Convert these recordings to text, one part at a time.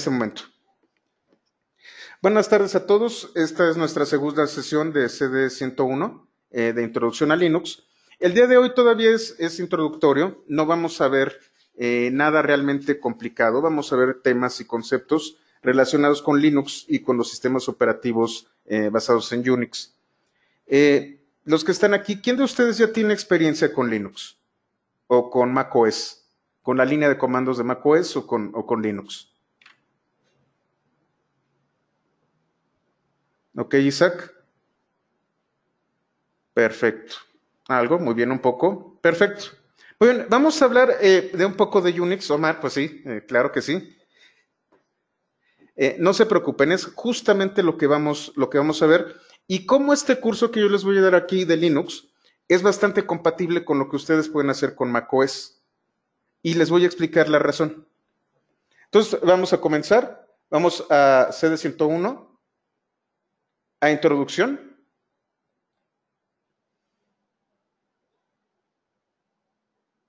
ese momento. Buenas tardes a todos. Esta es nuestra segunda sesión de CD 101 de Introducción a Linux. El día de hoy todavía es introductorio. No vamos a ver nada realmente complicado. Vamos a ver temas y conceptos relacionados con Linux y con los sistemas operativos basados en Unix. Los que están aquí, ¿quién de ustedes ya tiene experiencia con Linux o con macOS? ¿Con la línea de comandos de macOS o con Linux? Ok, Isaac. Perfecto. ¿Algo? Muy bien, un poco. Perfecto. Muy bien, vamos a hablar de un poco de Unix, Omar, pues sí, claro que sí. No se preocupen, es justamente lo que vamos a ver. Y cómo este curso que yo les voy a dar aquí de Linux es bastante compatible con lo que ustedes pueden hacer con macOS. Y les voy a explicar la razón. Entonces, vamos a comenzar. Vamos a CD 101, a Introducción.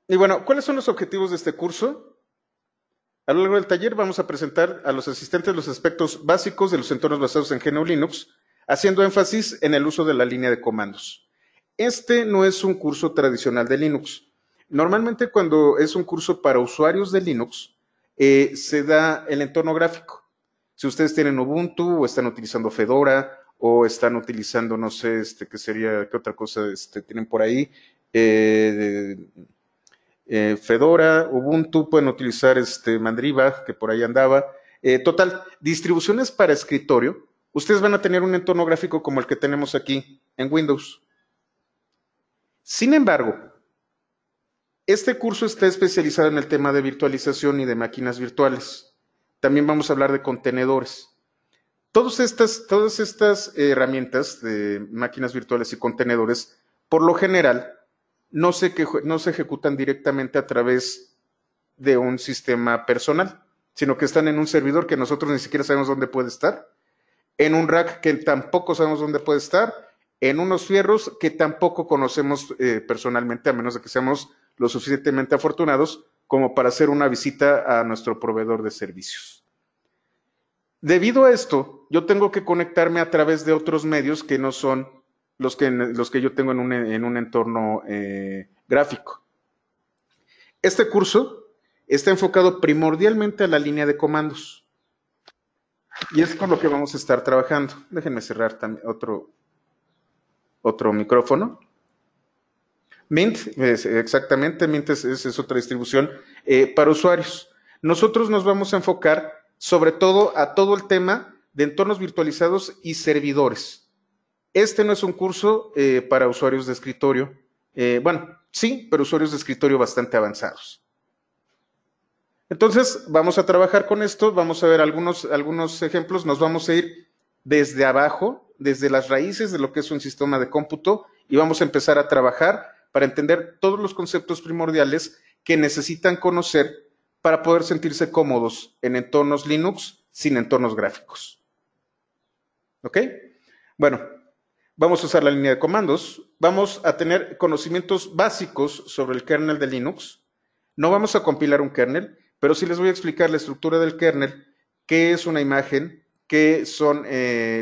Y bueno, ¿cuáles son los objetivos de este curso? A lo largo del taller vamos a presentar a los asistentes los aspectos básicos de los entornos basados en GNU Linux, haciendo énfasis en el uso de la línea de comandos. Este no es un curso tradicional de Linux. Normalmente cuando es un curso para usuarios de Linux, se da el entorno gráfico. Si ustedes tienen Ubuntu o están utilizando Fedora o están utilizando, no sé, qué sería, qué otra cosa tienen por ahí, Fedora, Ubuntu, pueden utilizar Mandriva, que por ahí andaba. Total, distribuciones para escritorio. Ustedes van a tener un entorno gráfico como el que tenemos aquí en Windows. Sin embargo, este curso está especializado en el tema de virtualización y de máquinas virtuales. También vamos a hablar de contenedores. Todas estas herramientas de máquinas virtuales y contenedores, por lo general, no se ejecutan directamente a través de un sistema personal, sino que están en un servidor que nosotros ni siquiera sabemos dónde puede estar, en un rack que tampoco sabemos dónde puede estar, en unos fierros que tampoco conocemos personalmente, a menos de que seamos lo suficientemente afortunados como para hacer una visita a nuestro proveedor de servicios. Debido a esto, yo tengo que conectarme a través de otros medios que no son los que yo tengo en un entorno gráfico. Este curso está enfocado primordialmente a la línea de comandos. Y es con lo que vamos a estar trabajando. Déjenme cerrar también otro micrófono. Mint, exactamente, Mint es otra distribución para usuarios. Nosotros nos vamos a enfocar sobre todo a todo el tema de entornos virtualizados y servidores. Este no es un curso para usuarios de escritorio. Bueno, sí, pero usuarios de escritorio bastante avanzados. Entonces, vamos a trabajar con esto, vamos a ver algunos ejemplos, nos vamos a ir desde abajo, desde las raíces de lo que es un sistema de cómputo y vamos a empezar a trabajar para entender todos los conceptos primordiales que necesitan conocer para poder sentirse cómodos en entornos Linux sin entornos gráficos. ¿Ok? Bueno, vamos a usar la línea de comandos, vamos a tener conocimientos básicos sobre el kernel de Linux, no vamos a compilar un kernel, pero sí les voy a explicar la estructura del kernel, qué es una imagen, qué son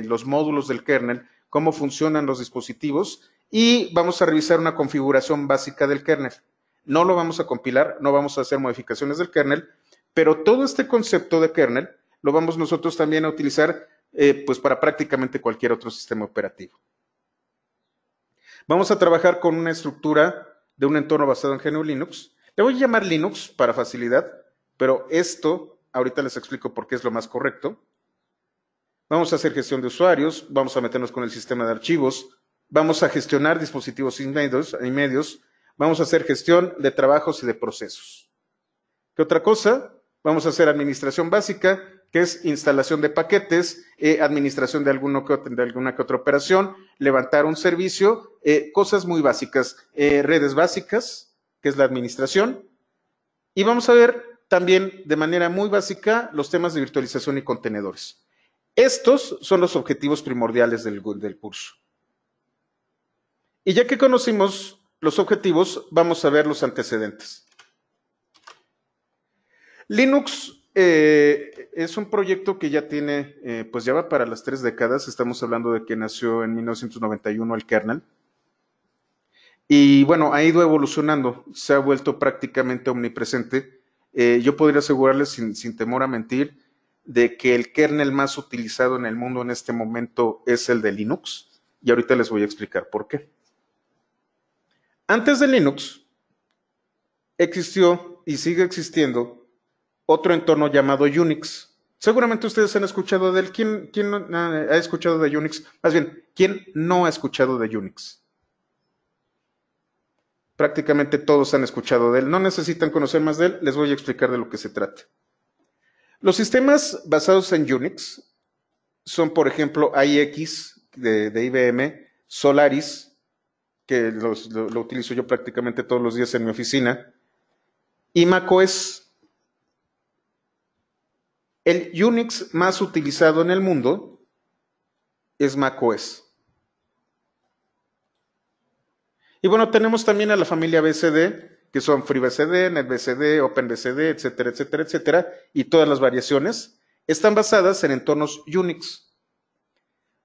los módulos del kernel, cómo funcionan los dispositivos y vamos a revisar una configuración básica del kernel. No lo vamos a compilar, no vamos a hacer modificaciones del kernel, pero todo este concepto de kernel lo vamos nosotros también a utilizar pues para prácticamente cualquier otro sistema operativo. Vamos a trabajar con una estructura de un entorno basado en GNU Linux. Le voy a llamar Linux para facilidad, pero esto, ahorita les explico por qué es lo más correcto. Vamos a hacer gestión de usuarios, vamos a meternos con el sistema de archivos, vamos a gestionar dispositivos y medios, vamos a hacer gestión de trabajos y de procesos. ¿Qué otra cosa? Vamos a hacer administración básica, que es instalación de paquetes, administración de alguna que otra operación, levantar un servicio, cosas muy básicas, redes básicas, que es la administración, y vamos a ver también de manera muy básica los temas de virtualización y contenedores. Estos son los objetivos primordiales del curso. Y ya que conocimos los objetivos, vamos a ver los antecedentes. Linux Es un proyecto que ya tiene, pues ya va para las 3 décadas. Estamos hablando de que nació en 1991 el kernel. Y bueno, ha ido evolucionando, se ha vuelto prácticamente omnipresente. Yo podría asegurarles sin temor a mentir de que el kernel más utilizado en el mundo en este momento es el de Linux. Y ahorita les voy a explicar por qué. Antes de Linux existió y sigue existiendo otro entorno llamado Unix. Seguramente ustedes han escuchado de él. ¿Quién no ha escuchado de Unix? Más bien, ¿quién no ha escuchado de Unix? Prácticamente todos han escuchado de él. No necesitan conocer más de él, les voy a explicar de lo que se trata. Los sistemas basados en Unix son, por ejemplo, IX de IBM, Solaris, que lo utilizo yo prácticamente todos los días en mi oficina, y macOS. El Unix más utilizado en el mundo es macOS. Y bueno, tenemos también a la familia BSD, que son FreeBSD, NetBSD, OpenBSD, etcétera, etcétera, etcétera, y todas las variaciones están basadas en entornos Unix.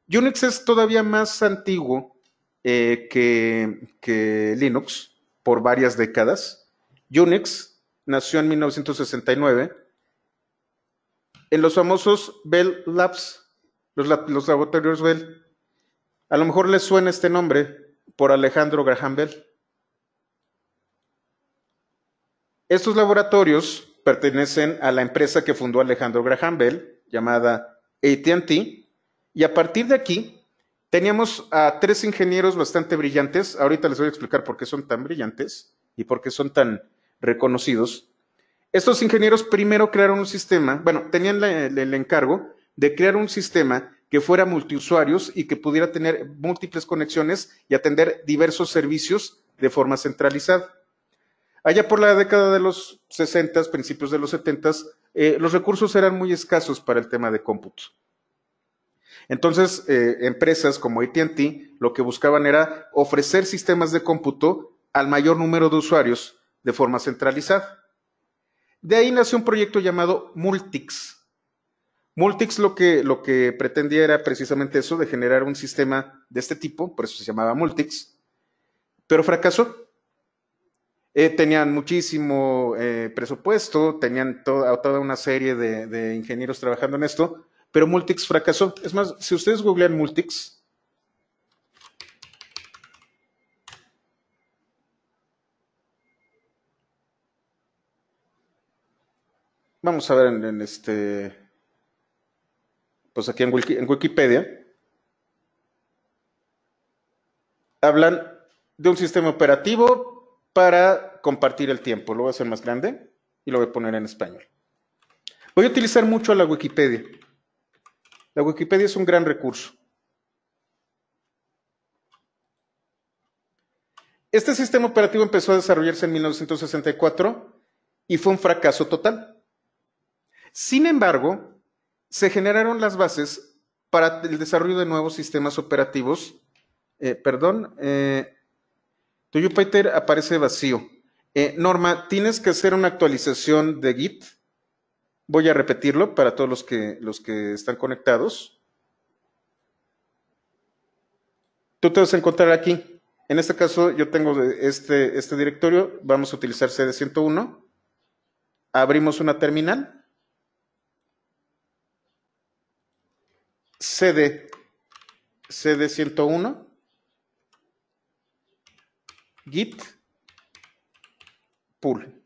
Unix es todavía más antiguo que Linux por varias décadas. Unix nació en 1969 en los famosos Bell Labs, los laboratorios Bell. A lo mejor les suena este nombre por Alejandro Graham Bell. Estos laboratorios pertenecen a la empresa que fundó Alejandro Graham Bell, llamada AT&T, y a partir de aquí teníamos a 3 ingenieros bastante brillantes. Ahorita les voy a explicar por qué son tan brillantes y por qué son tan reconocidos. Estos ingenieros primero crearon un sistema, bueno, tenían el encargo de crear un sistema que fuera multiusuarios y que pudiera tener múltiples conexiones y atender diversos servicios de forma centralizada. Allá por la década de los 60, principios de los 70, los recursos eran muy escasos para el tema de cómputo. Entonces, empresas como AT&T lo que buscaban era ofrecer sistemas de cómputo al mayor número de usuarios de forma centralizada. De ahí nació un proyecto llamado Multics. Multics lo que pretendía era precisamente eso, de generar un sistema de este tipo, por eso se llamaba Multics, pero fracasó. Tenían muchísimo presupuesto, tenían toda una serie de ingenieros trabajando en esto, pero Multics fracasó. Es más, si ustedes googlean Multics, vamos a ver pues aquí en Wikipedia, hablan de un sistema operativo para compartir el tiempo. Lo voy a hacer más grande y lo voy a poner en español. Voy a utilizar mucho la Wikipedia. La Wikipedia es un gran recurso. Este sistema operativo empezó a desarrollarse en 1964 y fue un fracaso total. Sin embargo, se generaron las bases para el desarrollo de nuevos sistemas operativos. Tu Jupyter aparece vacío. Norma, tienes que hacer una actualización de Git. Voy a repetirlo para todos los que están conectados. Tú te vas a encontrar aquí. En este caso, yo tengo este directorio. Vamos a utilizar CD101. Abrimos una terminal. CD101. Git pull.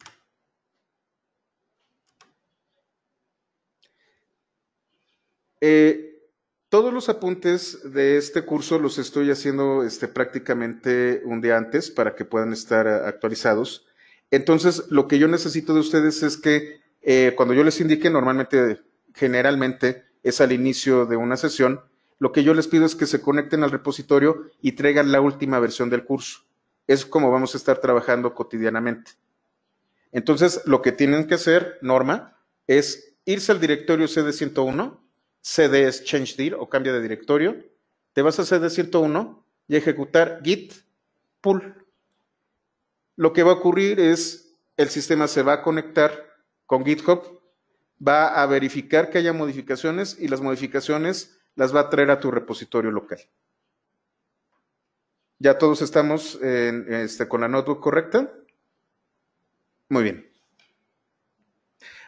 Todos los apuntes de este curso los estoy haciendo prácticamente un día antes para que puedan estar actualizados. Entonces, lo que yo necesito de ustedes es que cuando yo les indique, generalmente es al inicio de una sesión, lo que yo les pido es que se conecten al repositorio y traigan la última versión del curso. Es como vamos a estar trabajando cotidianamente. Entonces, lo que tienen que hacer, Norma, es irse al directorio CD101. CD es change dir o cambia de directorio. Te vas a CD101 y ejecutar git pull. Lo que va a ocurrir es el sistema se va a conectar con GitHub va a verificar que haya modificaciones y las modificaciones las va a traer a tu repositorio local. ¿Ya todos estamos con la notebook correcta? Muy bien.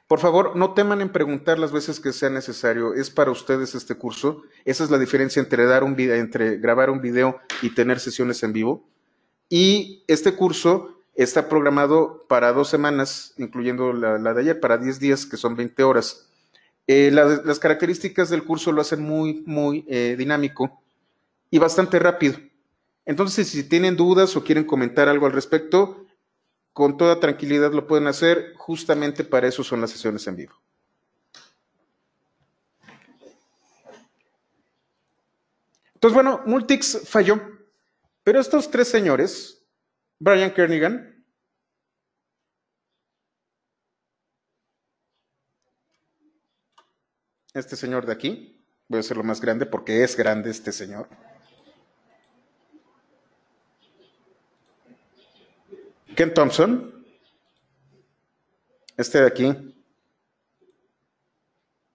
Por favor, no teman en preguntar las veces que sea necesario. Es para ustedes este curso. Esa es la diferencia entre grabar un video y tener sesiones en vivo. Y este curso está programado para 2 semanas, incluyendo la de ayer, para 10 días, que son 20 horas. Las características del curso lo hacen muy dinámico y bastante rápido. Entonces, si tienen dudas o quieren comentar algo al respecto, con toda tranquilidad lo pueden hacer. Justamente para eso son las sesiones en vivo. Entonces, bueno, Multics falló, pero estos 3 señores, Brian Kernighan, este señor de aquí, voy a hacerlo más grande porque es grande este señor, Ken Thompson, este de aquí,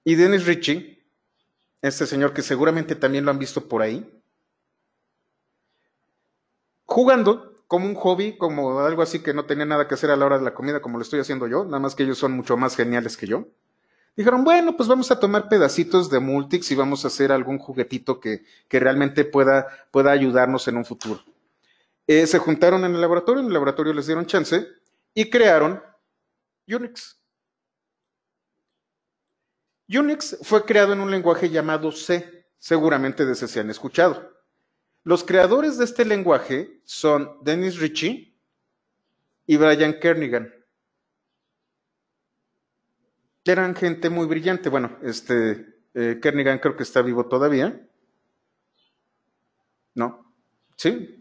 y Dennis Ritchie, este señor que seguramente también lo han visto por ahí, jugando como un hobby, como algo así que no tenía nada que hacer a la hora de la comida, como lo estoy haciendo yo, nada más que ellos son mucho más geniales que yo. Dijeron, bueno, pues vamos a tomar pedacitos de Multics y vamos a hacer algún juguetito que realmente pueda ayudarnos en un futuro. Se juntaron en el laboratorio les dieron chance y crearon Unix. Unix fue creado en un lenguaje llamado C, seguramente de ese se han escuchado. Los creadores de este lenguaje son Dennis Ritchie y Brian Kernighan. Eran gente muy brillante. Bueno, Kernighan creo que está vivo todavía. ¿No? Sí,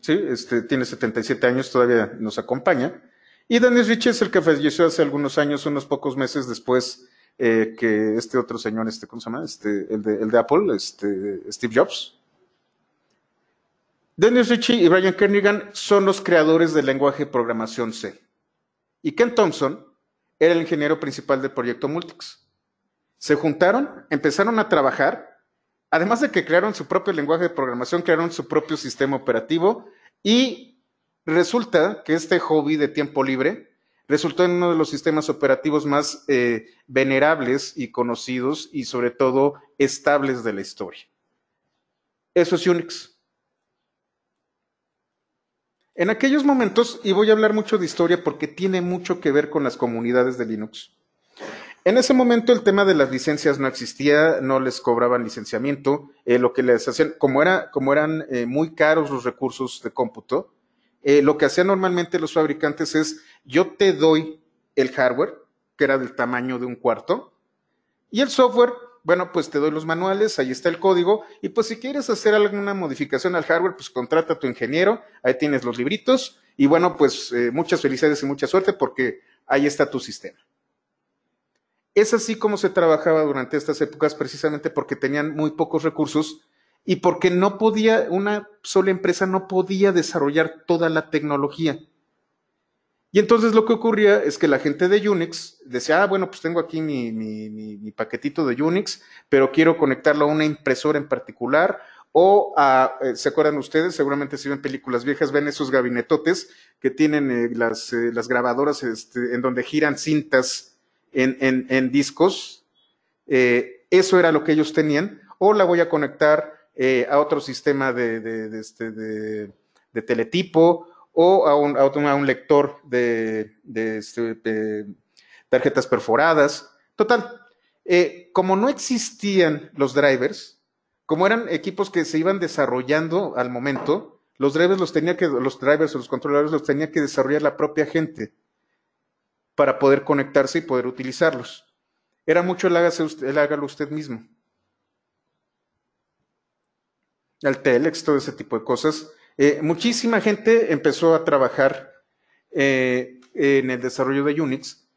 tiene 77 años, todavía nos acompaña. Y Dennis Ritchie es el que falleció hace algunos años, unos pocos meses después que este otro señor, ¿cómo se llama? El de Apple, Steve Jobs. Dennis Ritchie y Brian Kernighan son los creadores del lenguaje de programación C. Y Ken Thompson era el ingeniero principal del proyecto Multics. Se juntaron, empezaron a trabajar, además de que crearon su propio lenguaje de programación, crearon su propio sistema operativo y resulta que este hobby de tiempo libre resultó en uno de los sistemas operativos más venerables y conocidos y sobre todo estables de la historia. Eso es Unix. En aquellos momentos, y voy a hablar mucho de historia porque tiene mucho que ver con las comunidades de Linux. En ese momento el tema de las licencias no existía, no les cobraban licenciamiento, lo que les hacían, como eran muy caros los recursos de cómputo, lo que hacían normalmente los fabricantes es, yo te doy el hardware, que era del tamaño de un cuarto, y el software, bueno, pues te doy los manuales, ahí está el código, y pues si quieres hacer alguna modificación al hardware, pues contrata a tu ingeniero, ahí tienes los libritos, y bueno, pues muchas felicidades y mucha suerte porque ahí está tu sistema. Es así como se trabajaba durante estas épocas, precisamente porque tenían muy pocos recursos y porque no podía, una sola empresa no podía desarrollar toda la tecnología. Y entonces lo que ocurría es que la gente de Unix decía, bueno, pues tengo aquí mi paquetito de Unix, pero quiero conectarlo a una impresora en particular, o ¿se acuerdan ustedes? Seguramente si ven películas viejas, ven esos gabinetotes que tienen las grabadoras en donde giran cintas en discos. Eso era lo que ellos tenían, o la voy a conectar a otro sistema de teletipo, o a un lector de tarjetas perforadas. Total, como no existían los drivers, como eran equipos que se iban desarrollando al momento, los drivers o los controladores los tenía que desarrollar la propia gente para poder conectarse y poder utilizarlos. Era mucho el hágalo usted mismo. El telex, todo ese tipo de cosas. Muchísima gente empezó a trabajar en el desarrollo de Unix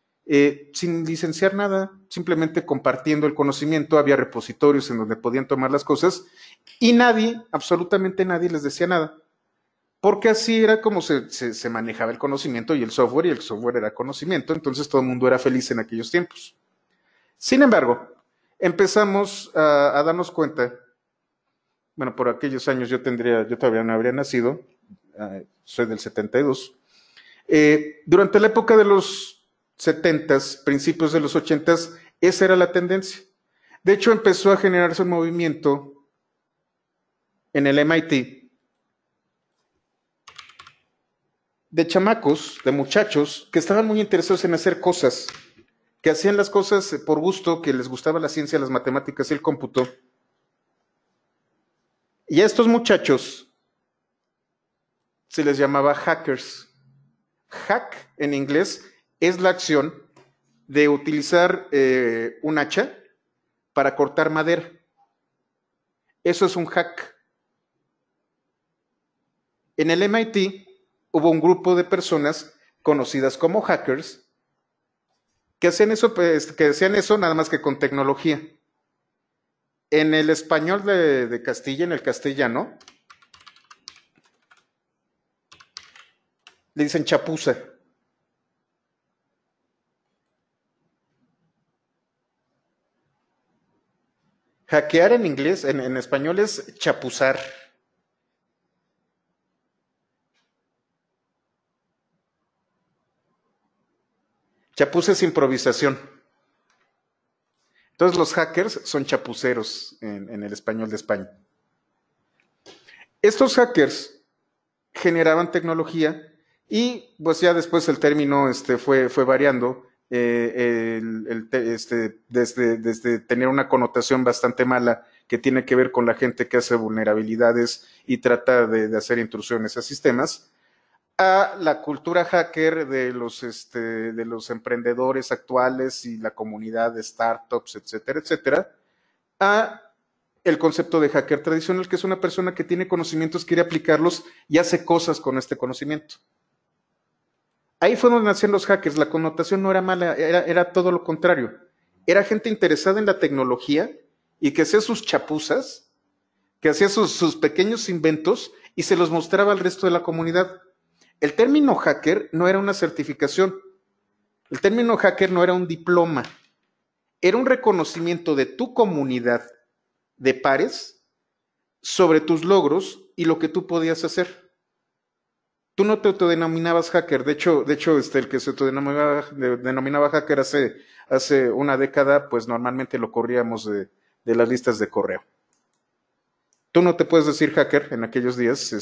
sin licenciar nada, simplemente compartiendo el conocimiento. Había repositorios en donde podían tomar las cosas y nadie, absolutamente nadie les decía nada, porque así era como se manejaba el conocimiento y el software era conocimiento, entonces todo el mundo era feliz en aquellos tiempos. Sin embargo, empezamos a darnos cuenta, bueno, por aquellos años yo todavía no habría nacido, soy del 72. Durante la época de los 70s, principios de los 80s, esa era la tendencia. De hecho, empezó a generarse un movimiento en el MIT de chamacos, de muchachos, que estaban muy interesados en hacer cosas, que hacían las cosas por gusto, que les gustaba la ciencia, las matemáticas y el cómputo. Y a estos muchachos se les llamaba hackers. Hack en inglés es la acción de utilizar un hacha para cortar madera. Eso es un hack. En el MIT hubo un grupo de personas conocidas como hackers que hacían eso, pues, que hacían eso nada más que con tecnología. En el español de Castilla, en el castellano, le dicen chapuza. Hackear en inglés, en español es chapuzar. Chapuza es improvisación. Entonces los hackers son chapuceros en el español de España. Estos hackers generaban tecnología y pues ya después el término fue variando desde tener una connotación bastante mala que tiene que ver con la gente que hace vulnerabilidades y trata de hacer intrusiones a sistemas, a la cultura hacker de los emprendedores actuales y la comunidad de startups, etcétera, etcétera, a el concepto de hacker tradicional, que es una persona que tiene conocimientos, quiere aplicarlos y hace cosas con este conocimiento. Ahí fue donde nacían los hackers. La connotación no era mala, era todo lo contrario. Era gente interesada en la tecnología y que hacía sus chapuzas, que hacía sus pequeños inventos y se los mostraba al resto de la comunidad. El término hacker no era una certificación. El término hacker no era un diploma. Era un reconocimiento de tu comunidad de pares sobre tus logros y lo que tú podías hacer. Tú no te autodenominabas hacker, de hecho el que se autodenominaba hacker hace una década, pues normalmente lo corríamos de las listas de correo. Tú no te puedes decir hacker en aquellos días,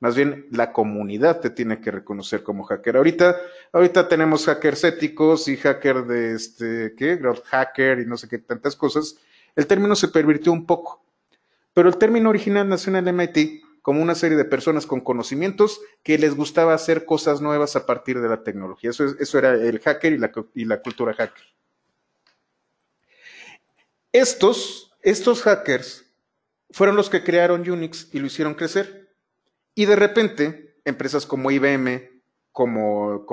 más bien la comunidad te tiene que reconocer como hacker. Ahorita tenemos hackers éticos y hacker growth hacker y no sé qué tantas cosas. El término se pervirtió un poco, pero el término original nació en el MIT como una serie de personas con conocimientos que les gustaba hacer cosas nuevas a partir de la tecnología. Eso era el hacker y la cultura hacker. Estos hackers fueron los que crearon Unix y lo hicieron crecer. Y de repente, empresas como IBM, como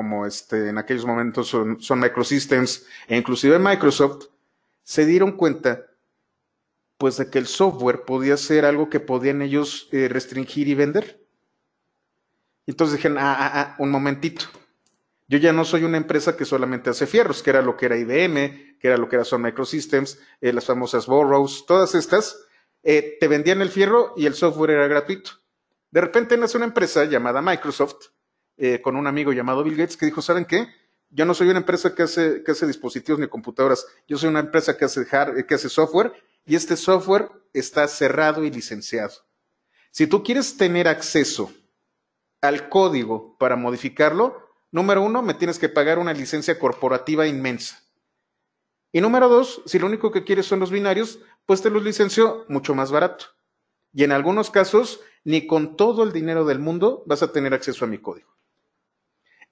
en aquellos momentos son Microsystems e inclusive Microsoft, se dieron cuenta pues de que el software podía ser algo que podían ellos restringir y vender. Entonces dijeron, un momentito, yo ya no soy una empresa que solamente hace fierros, que era lo que era IBM, que era lo que era Sun Microsystems, las famosas Burroughs, todas estas, te vendían el fierro y el software era gratuito. De repente nace una empresa llamada Microsoft, con un amigo llamado Bill Gates, que dijo, ¿saben qué? Yo no soy una empresa que hace dispositivos ni computadoras, yo soy una empresa que hace software y este software está cerrado y licenciado. Si tú quieres tener acceso al código para modificarlo, número uno, me tienes que pagar una licencia corporativa inmensa. Y número dos, si lo único que quieres son los binarios, pues te los licencio mucho más barato. Y en algunos casos, ni con todo el dinero del mundo vas a tener acceso a mi código.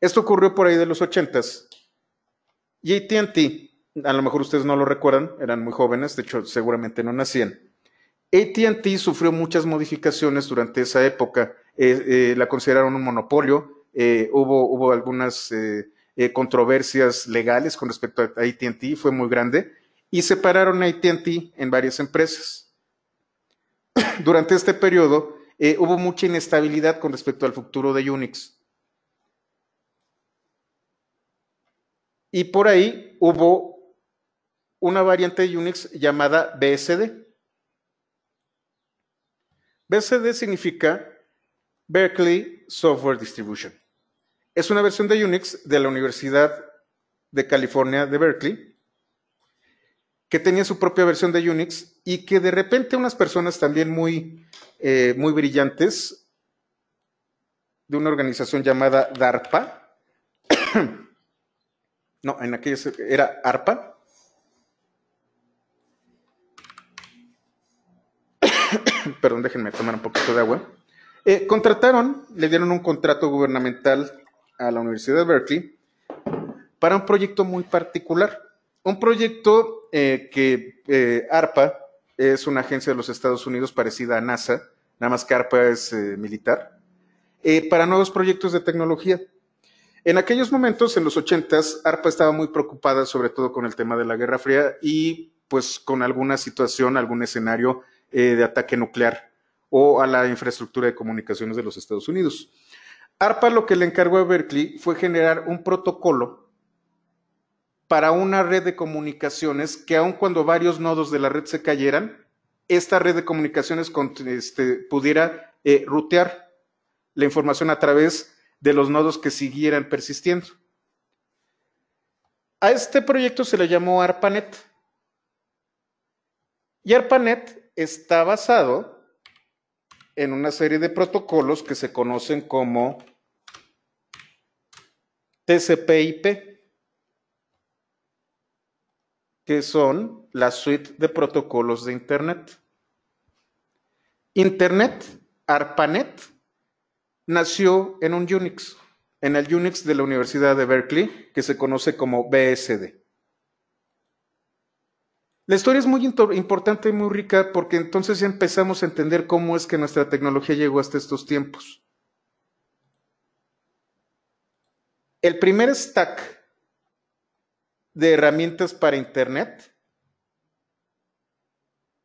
Esto ocurrió por ahí de los 80s. Y AT&T, a lo mejor ustedes no lo recuerdan, eran muy jóvenes, de hecho seguramente no nacían. AT&T sufrió muchas modificaciones durante esa época, la consideraron un monopolio, hubo algunas controversias legales con respecto a AT&T, fue muy grande, y separaron a AT&T en varias empresas. Durante este periodo hubo mucha inestabilidad con respecto al futuro de Unix. Y por ahí hubo una variante de Unix llamada BSD. BSD significa Berkeley Software Distribution. Es una versión de Unix de la Universidad de California de Berkeley, que tenía su propia versión de Unix y que de repente unas personas también muy brillantes de una organización llamada DARPA, no, en aquella era ARPA, perdón, déjenme tomar un poquito de agua, le dieron un contrato gubernamental a la Universidad de Berkeley para un proyecto muy particular. Un proyecto que ARPA es una agencia de los Estados Unidos parecida a NASA, nada más que ARPA es militar, para nuevos proyectos de tecnología. En aquellos momentos, en los 80s, ARPA estaba muy preocupada sobre todo con el tema de la Guerra Fría y pues con alguna situación, algún escenario de ataque nuclear o a la infraestructura de comunicaciones de los Estados Unidos. ARPA lo que le encargó a Berkeley fue generar un protocolo para una red de comunicaciones que aun cuando varios nodos de la red se cayeran, esta red de comunicaciones pudiera rutear la información a través de los nodos que siguieran persistiendo. A este proyecto se le llamó ARPANET. Y ARPANET está basado en una serie de protocolos que se conocen como TCP/IP, que son la suite de protocolos de Internet. Internet, ARPANET, nació en un Unix, en el Unix de la Universidad de Berkeley, que se conoce como BSD. La historia es muy importante y muy rica porque entonces ya empezamos a entender cómo es que nuestra tecnología llegó hasta estos tiempos. El primer stack de herramientas para Internet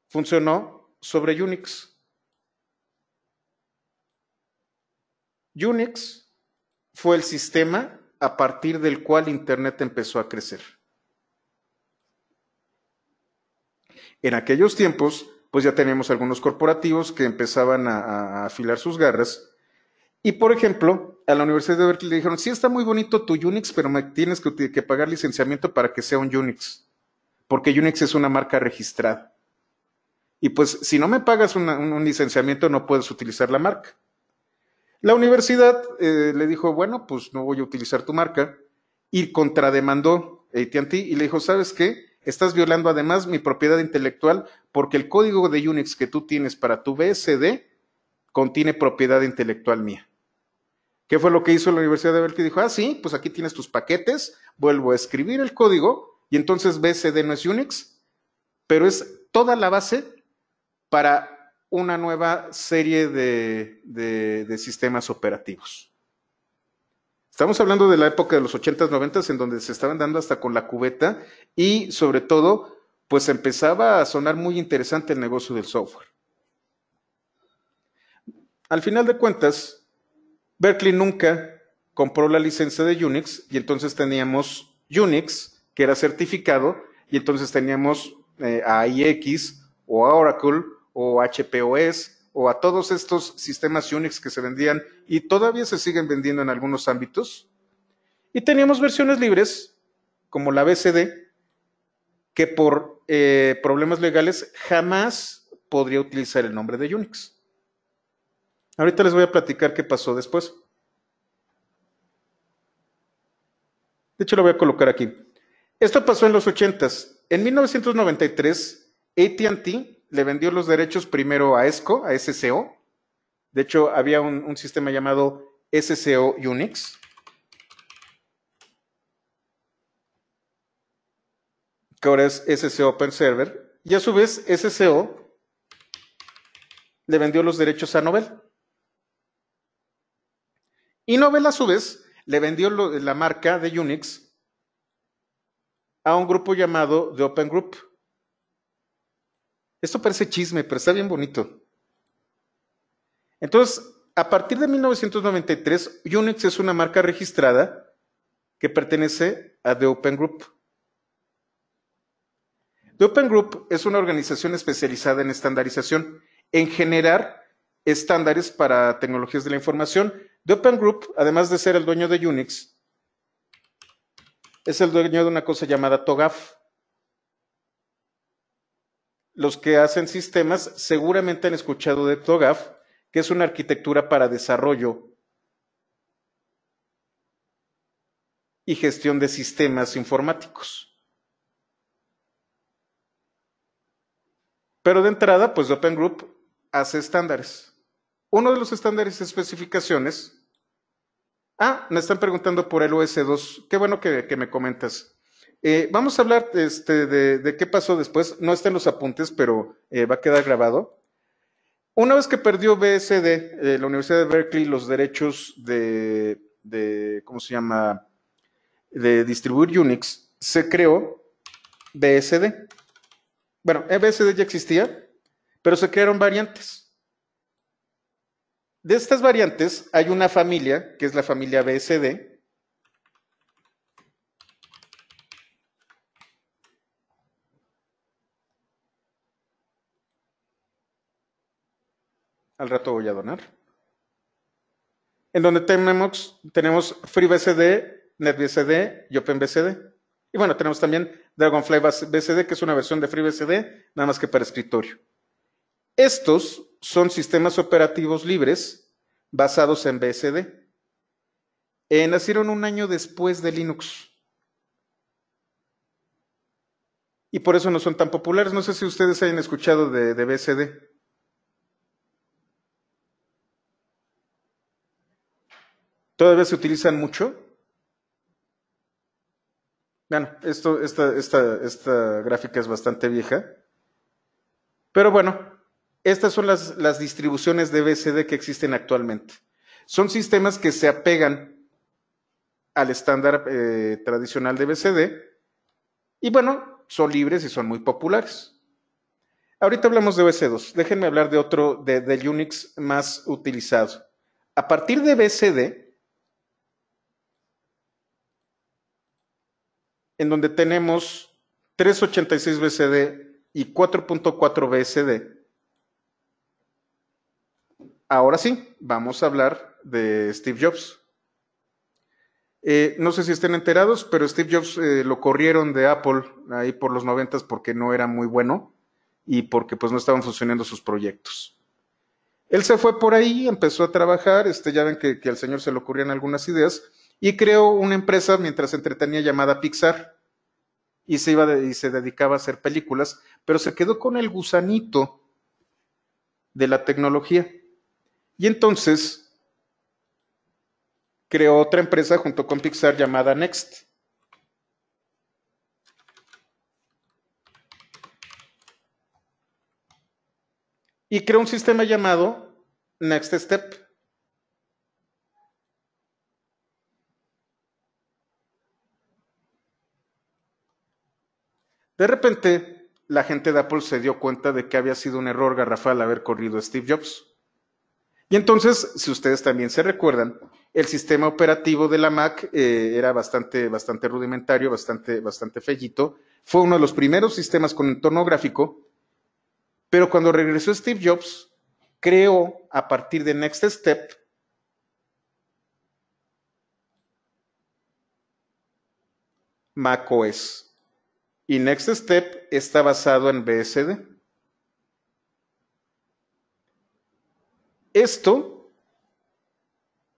funcionó sobre Unix. Unix fue el sistema a partir del cual Internet empezó a crecer. En aquellos tiempos, pues ya teníamos algunos corporativos que empezaban a afilar sus garras. Y, por ejemplo, a la Universidad de Berkeley le dijeron, sí, está muy bonito tu Unix, pero me tienes que pagar licenciamiento para que sea un Unix, porque Unix es una marca registrada. Y pues, si no me pagas un licenciamiento, no puedes utilizar la marca. La universidad le dijo, bueno, pues no voy a utilizar tu marca, y contrademandó a AT&T y le dijo, ¿sabes qué? Estás violando además mi propiedad intelectual porque el código de Unix que tú tienes para tu BSD contiene propiedad intelectual mía. ¿Qué fue lo que hizo la Universidad de Berkeley? Dijo, sí, pues aquí tienes tus paquetes, vuelvo a escribir el código y entonces BSD no es Unix, pero es toda la base para una nueva serie de sistemas operativos. Estamos hablando de la época de los 80s, 90s, en donde se estaban dando hasta con la cubeta y sobre todo, pues empezaba a sonar muy interesante el negocio del software. Al final de cuentas, Berkeley nunca compró la licencia de Unix y entonces teníamos Unix, que era certificado, y entonces teníamos a IX o a Oracle o HPOS o a todos estos sistemas Unix que se vendían y todavía se siguen vendiendo en algunos ámbitos. Y teníamos versiones libres, como la BSD, que por problemas legales jamás podría utilizar el nombre de Unix. Ahorita les voy a platicar qué pasó después. De hecho, lo voy a colocar aquí. Esto pasó en los 80s. En 1993, AT&T le vendió los derechos primero a ESCO, a SCO. De hecho, había un sistema llamado SCO Unix, que ahora es SCO Open Server. Y a su vez, SCO le vendió los derechos a Novell. Y Novell, a su vez, le vendió la marca de Unix a un grupo llamado The Open Group. Esto parece chisme, pero está bien bonito. Entonces, a partir de 1993, Unix es una marca registrada que pertenece a The Open Group. The Open Group es una organización especializada en estandarización, en generar estándares para tecnologías de la información. The Open Group, además de ser el dueño de Unix, es el dueño de una cosa llamada TOGAF. Los que hacen sistemas seguramente han escuchado de TOGAF, que es una arquitectura para desarrollo y gestión de sistemas informáticos. Pero de entrada, pues Open Group hace estándares. Uno de los estándares y especificaciones. Me están preguntando por el OS2. Qué bueno que me comentas. Vamos a hablar de qué pasó después. No está en los apuntes, pero va a quedar grabado. Una vez que perdió BSD, la Universidad de Berkeley, los derechos ¿cómo se llama?, de distribuir Unix, se creó BSD. Bueno, BSD ya existía, pero se crearon variantes. De estas variantes hay una familia, que es la familia BSD. Al rato voy a donar. En donde tenemos FreeBSD, NetBSD y OpenBSD. Y bueno, tenemos también Dragonfly BSD, que es una versión de FreeBSD, nada más que para escritorio. Estos son sistemas operativos libres basados en BSD. Nacieron un año después de Linux. Y por eso no son tan populares. No sé si ustedes hayan escuchado de BSD. ¿Todavía se utilizan mucho? Bueno, esta gráfica es bastante vieja. Pero bueno, estas son las distribuciones de BSD que existen actualmente. Son sistemas que se apegan al estándar tradicional de BSD y bueno, son libres y son muy populares. Ahorita hablamos de OS2. Déjenme hablar de otro, del Unix más utilizado. A partir de BSD, en donde tenemos 386 BSD y 4.4 BSD. Ahora sí, vamos a hablar de Steve Jobs. No sé si estén enterados, pero Steve Jobs lo corrieron de Apple ahí por los 90 porque no era muy bueno y porque pues no estaban funcionando sus proyectos. Él se fue por ahí, empezó a trabajar, ya ven que al señor se le ocurrían algunas ideas, y creó una empresa mientras se entretenía llamada Pixar, y se dedicaba a hacer películas, pero se quedó con el gusanito de la tecnología. Y entonces creó otra empresa junto con Pixar llamada Next. Y creó un sistema llamado Next Step. De repente, la gente de Apple se dio cuenta de que había sido un error garrafal haber corrido a Steve Jobs. Y entonces, si ustedes también se recuerdan, el sistema operativo de la Mac era bastante rudimentario, bastante fellito. Fue uno de los primeros sistemas con entorno gráfico, pero cuando regresó Steve Jobs, creó a partir de Next Step macOS. Y Next Step está basado en BSD. Esto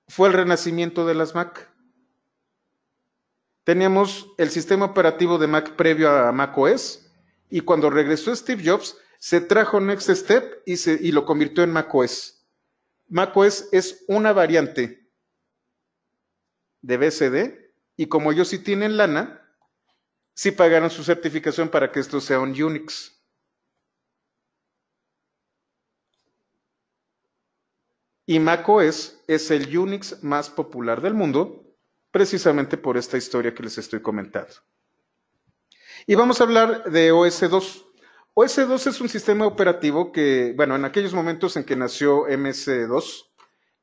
fue el renacimiento de las Mac. Teníamos el sistema operativo de Mac previo a macOS y cuando regresó Steve Jobs se trajo Next Step y lo convirtió en macOS. macOS es una variante de BSD y como ellos sí tienen lana, sí pagaron su certificación para que esto sea un Unix. Y macOS es el Unix más popular del mundo, precisamente por esta historia que les estoy comentando. Y vamos a hablar de OS2. OS2 es un sistema operativo que, bueno, en aquellos momentos en que nació MS2,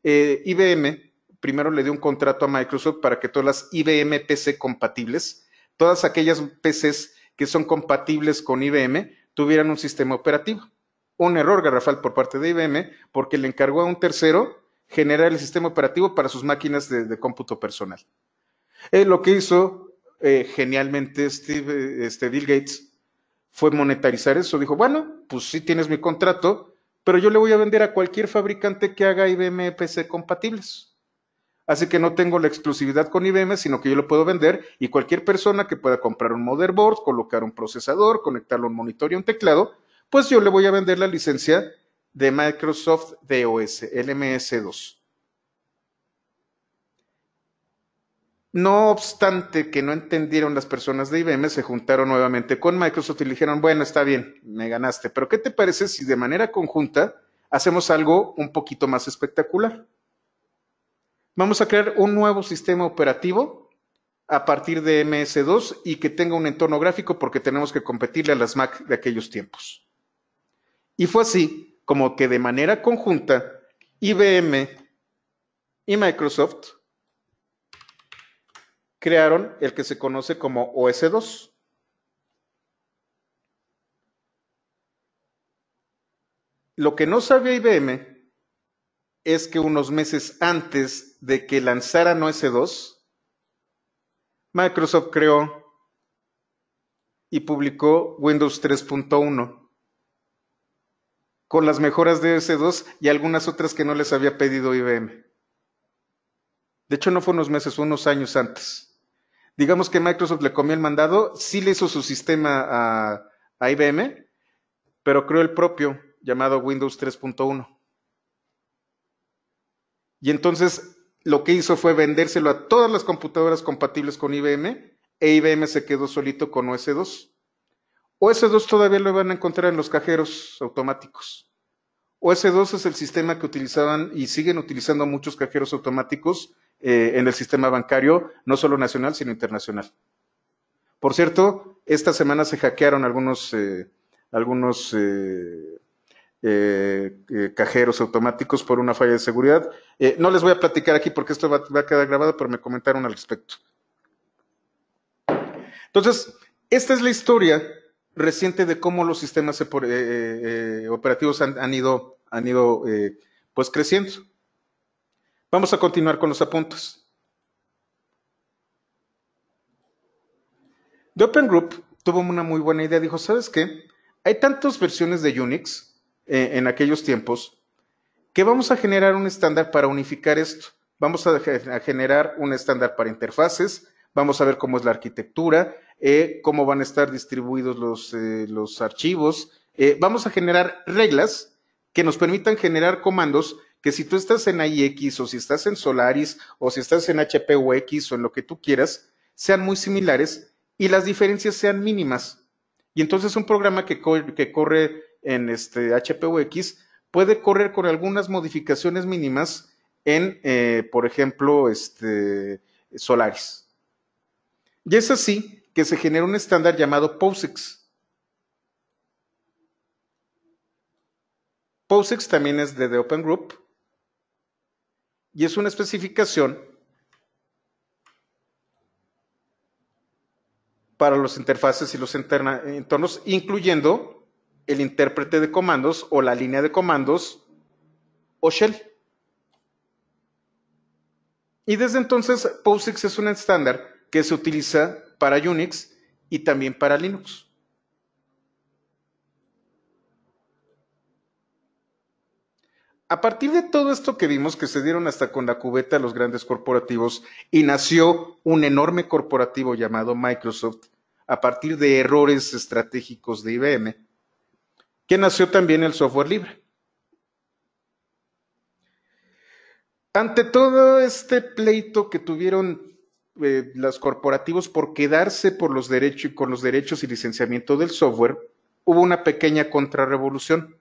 IBM primero le dio un contrato a Microsoft para que todas las IBM PC compatibles, todas aquellas PCs que son compatibles con IBM tuvieran un sistema operativo. Un error garrafal por parte de IBM porque le encargó a un tercero generar el sistema operativo para sus máquinas de cómputo personal. Lo que hizo genialmente Bill Gates fue monetarizar eso. Dijo, bueno, pues sí tienes mi contrato, pero yo le voy a vender a cualquier fabricante que haga IBM PC compatibles. Así que no tengo la exclusividad con IBM, sino que yo lo puedo vender y cualquier persona que pueda comprar un motherboard, colocar un procesador, conectarlo a un monitor y un teclado, pues yo le voy a vender la licencia de Microsoft DOS, LMS2. No obstante que no entendieron las personas de IBM, se juntaron nuevamente con Microsoft y le dijeron, bueno, está bien, me ganaste, pero ¿qué te parece si de manera conjunta hacemos algo un poquito más espectacular? Vamos a crear un nuevo sistema operativo a partir de MS2 y que tenga un entorno gráfico porque tenemos que competirle a las Mac de aquellos tiempos. Y fue así como que de manera conjunta IBM y Microsoft crearon el que se conoce como OS2. Lo que no sabía IBM es que unos meses antes de que lanzaran OS2, Microsoft creó y publicó Windows 3.1 con las mejoras de OS2 y algunas otras que no les había pedido IBM. De hecho, no fue unos meses, fue unos años antes. Digamos que Microsoft le comió el mandado, sí le hizo su sistema a IBM, pero creó el propio, llamado Windows 3.1. Y entonces lo que hizo fue vendérselo a todas las computadoras compatibles con IBM, e IBM se quedó solito con OS2. OS2 todavía lo van a encontrar en los cajeros automáticos. OS2 es el sistema que utilizaban y siguen utilizando muchos cajeros automáticos en el sistema bancario, no solo nacional, sino internacional. Por cierto, esta semana se hackearon algunos cajeros automáticos por una falla de seguridad. No les voy a platicar aquí porque esto va a quedar grabado, pero me comentaron al respecto. Entonces, esta es la historia reciente de cómo los sistemas operativos han ido pues creciendo. Vamos a continuar con los apuntes. The Open Group tuvo una muy buena idea. Dijo, ¿sabes qué? Hay tantas versiones de Unix en aquellos tiempos que vamos a generar un estándar para unificar esto. Vamos a generar un estándar para interfaces, vamos a ver cómo es la arquitectura, cómo van a estar distribuidos los archivos. Vamos a generar reglas que nos permitan generar comandos que si tú estás en AIX o si estás en Solaris o si estás en HPUX o en lo que tú quieras, sean muy similares y las diferencias sean mínimas. Y entonces un programa que corre en HPUX puede correr con algunas modificaciones mínimas en, por ejemplo, Solaris. Y es así que se genera un estándar llamado POSIX. POSIX también es de The Open Group y es una especificación para los interfaces y los entornos, incluyendo el intérprete de comandos o la línea de comandos o shell. Y desde entonces POSIX es un estándar que se utiliza para Unix y también para Linux. A partir de todo esto que vimos, que se dieron hasta con la cubeta a los grandes corporativos y nació un enorme corporativo llamado Microsoft a partir de errores estratégicos de IBM, que nació también el software libre. Ante todo este pleito que tuvieron los corporativos por quedarse por los derechos, con los derechos y licenciamiento del software, hubo una pequeña contrarrevolución.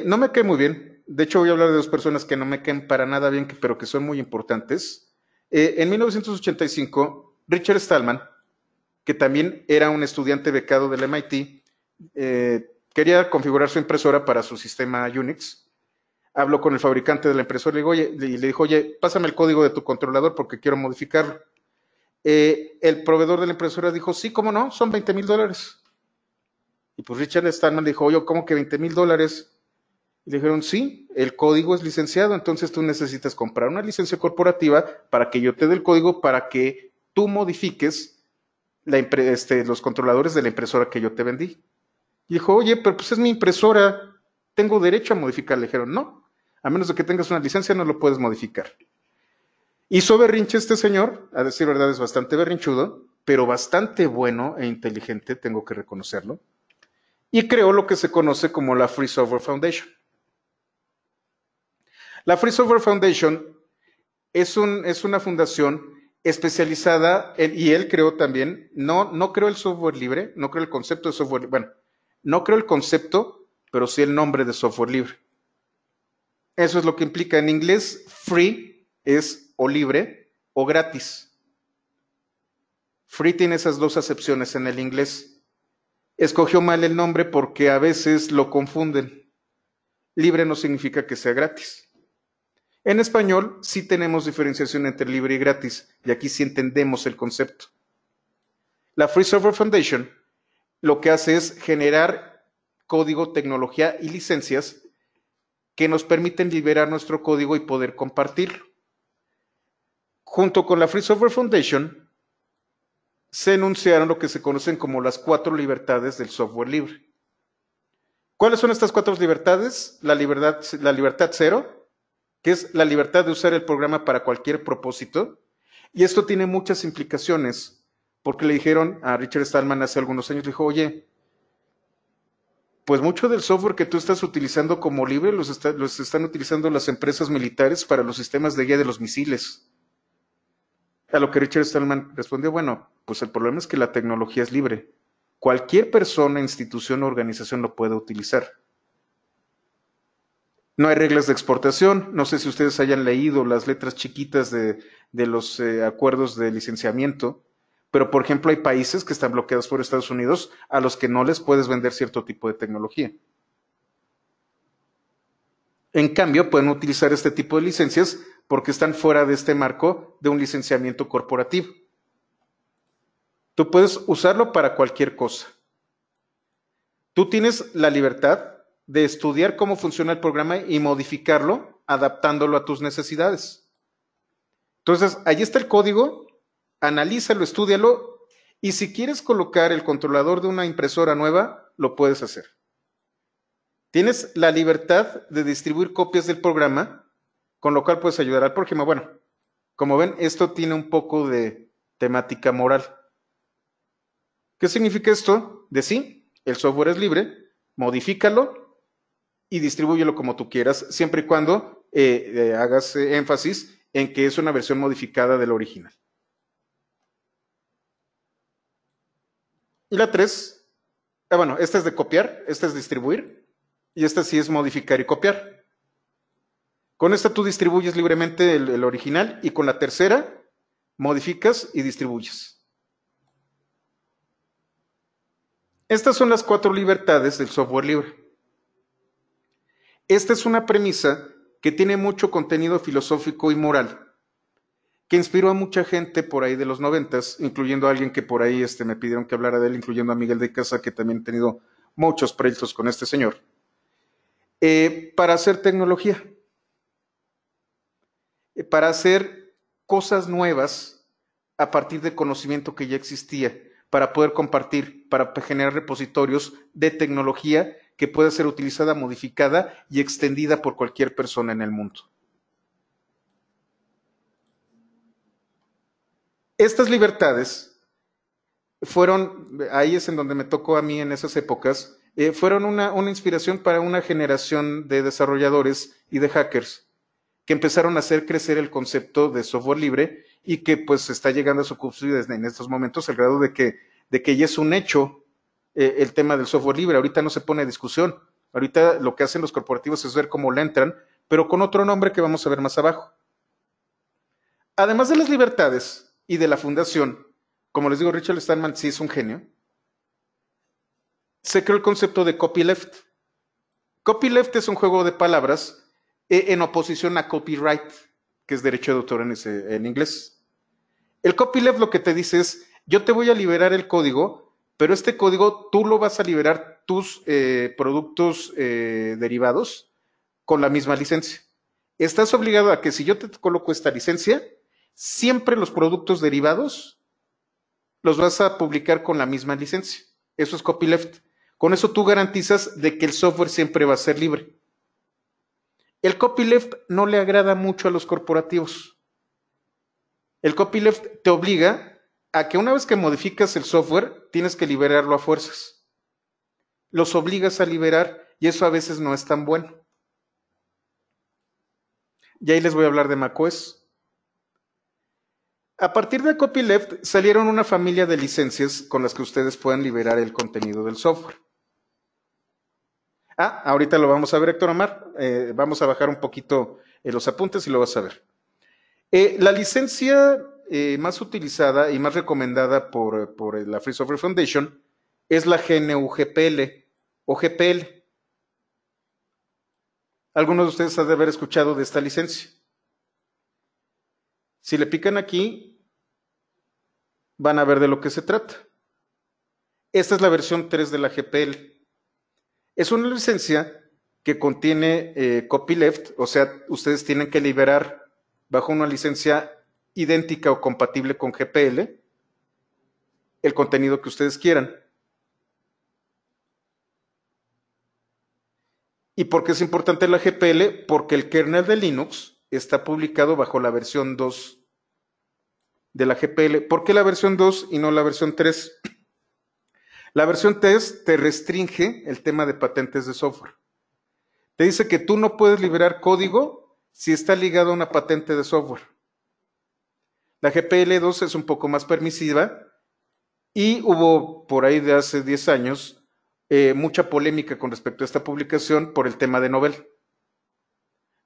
No me cae muy bien. De hecho, voy a hablar de dos personas que no me caen para nada bien, pero que son muy importantes. En 1985, Richard Stallman, que también era un estudiante becado del MIT, quería configurar su impresora para su sistema Unix. Habló con el fabricante de la impresora y le dijo, oye, pásame el código de tu controlador porque quiero modificarlo. El proveedor de la impresora dijo, sí, cómo no, son $20,000. Y pues Richard Stallman dijo, oye, ¿cómo que $20,000? Y le dijeron, sí, el código es licenciado, entonces tú necesitas comprar una licencia corporativa para que yo te dé el código para que tú modifiques los controladores de la impresora que yo te vendí. Y dijo, oye, pero pues es mi impresora, tengo derecho a modificar. Le dijeron, no, a menos de que tengas una licencia no lo puedes modificar. Hizo berrinche este señor, a decir verdad es bastante berrinchudo, pero bastante bueno e inteligente, tengo que reconocerlo, y creó lo que se conoce como la Free Software Foundation. La Free Software Foundation es una fundación especializada, y él creó también, no creó el software libre, no creó el concepto de software libre, bueno, no creó el concepto, pero sí el nombre de software libre. Eso es lo que implica. En inglés, free es o libre o gratis. Free tiene esas dos acepciones en el inglés. Escogió mal el nombre porque a veces lo confunden. Libre no significa que sea gratis. En español sí tenemos diferenciación entre libre y gratis, y aquí sí entendemos el concepto. La Free Software Foundation lo que hace es generar código, tecnología y licencias que nos permiten liberar nuestro código y poder compartirlo. Junto con la Free Software Foundation se enunciaron lo que se conocen como las 4 libertades del software libre. ¿Cuáles son estas 4 libertades? La libertad cero, que es la libertad de usar el programa para cualquier propósito. Y esto tiene muchas implicaciones, porque le dijeron a Richard Stallman hace algunos años, le dijo, oye, pues mucho del software que tú estás utilizando como libre los están utilizando las empresas militares para los sistemas de guía de los misiles. A lo que Richard Stallman respondió, bueno, pues el problema es que la tecnología es libre. Cualquier persona, institución o organización lo puede utilizar. No hay reglas de exportación. No sé si ustedes hayan leído las letras chiquitas de los acuerdos de licenciamiento, pero por ejemplo hay países que están bloqueados por Estados Unidos a los que no les puedes vender cierto tipo de tecnología. En cambio, pueden utilizar este tipo de licencias porque están fuera de este marco de un licenciamiento corporativo. Tú puedes usarlo para cualquier cosa. Tú tienes la libertad de estudiar cómo funciona el programa y modificarlo, adaptándolo a tus necesidades. Entonces, ahí está el código, analízalo, estúdialo, y si quieres colocar el controlador de una impresora nueva, lo puedes hacer. Tienes la libertad de distribuir copias del programa, con lo cual puedes ayudar al prójimo. Bueno, como ven, esto tiene un poco de temática moral. ¿Qué significa esto? De sí, el software es libre, modifícalo y distribúyelo como tú quieras, siempre y cuando hagas énfasis en que es una versión modificada del original. Y la 3, bueno, esta es de copiar, esta es distribuir, y esta sí es modificar y copiar. Con esta tú distribuyes libremente el original, y con la tercera modificas y distribuyes. Estas son las 4 libertades del software libre. Esta es una premisa que tiene mucho contenido filosófico y moral, que inspiró a mucha gente por ahí de los 90s, incluyendo a alguien que por ahí me pidieron que hablara de él, incluyendo a Miguel de Casa, que también ha tenido muchos proyectos con este señor, para hacer tecnología, para hacer cosas nuevas a partir de conocimiento que ya existía, para poder compartir, para generar repositorios de tecnología que pueda ser utilizada, modificada y extendida por cualquier persona en el mundo. Estas libertades fueron, ahí es en donde me tocó a mí en esas épocas, fueron una inspiración para una generación de desarrolladores y de hackers que empezaron a hacer crecer el concepto de software libre y que pues está llegando a su cúspide en estos momentos al grado de que ya es un hecho el tema del software libre. Ahorita no se pone a discusión. Ahorita lo que hacen los corporativos es ver cómo le entran, pero con otro nombre que vamos a ver más abajo. Además de las libertades y de la fundación, como les digo, Richard Stallman sí es un genio, se creó el concepto de copyleft. Copyleft es un juego de palabras en oposición a copyright, que es derecho de autor en inglés. El copyleft lo que te dice es, yo te voy a liberar el código, pero este código tú lo vas a liberar tus productos derivados con la misma licencia. Estás obligado a que si yo te coloco esta licencia, siempre los productos derivados los vas a publicar con la misma licencia. Eso es copyleft. Con eso tú garantizas de que el software siempre va a ser libre. El copyleft no le agrada mucho a los corporativos. El copyleft te obliga a que una vez que modificas el software, tienes que liberarlo a fuerzas. Los obligas a liberar y eso a veces no es tan bueno. Y ahí les voy a hablar de macOS. A partir de copyleft salieron una familia de licencias con las que ustedes pueden liberar el contenido del software. Ahorita lo vamos a ver, Héctor Omar. Vamos a bajar un poquito los apuntes y lo vas a ver. La licencia más utilizada y más recomendada por la Free Software Foundation es la GNU-GPL o GPL. Algunos de ustedes han de haber escuchado de esta licencia. Si le pican aquí, van a ver de lo que se trata. Esta es la versión 3 de la GPL. Es una licencia que contiene copyleft, o sea, ustedes tienen que liberar bajo una licencia idéntica o compatible con GPL el contenido que ustedes quieran. ¿Y por qué es importante la GPL? Porque el kernel de Linux está publicado bajo la versión 2 de la GPL. ¿Por qué la versión 2 y no la versión 3? La versión 3 te restringe el tema de patentes de software. Te dice que tú no puedes liberar código si está ligado a una patente de software. La GPL 2 es un poco más permisiva y hubo por ahí de hace 10 años mucha polémica con respecto a esta publicación por el tema de Novell.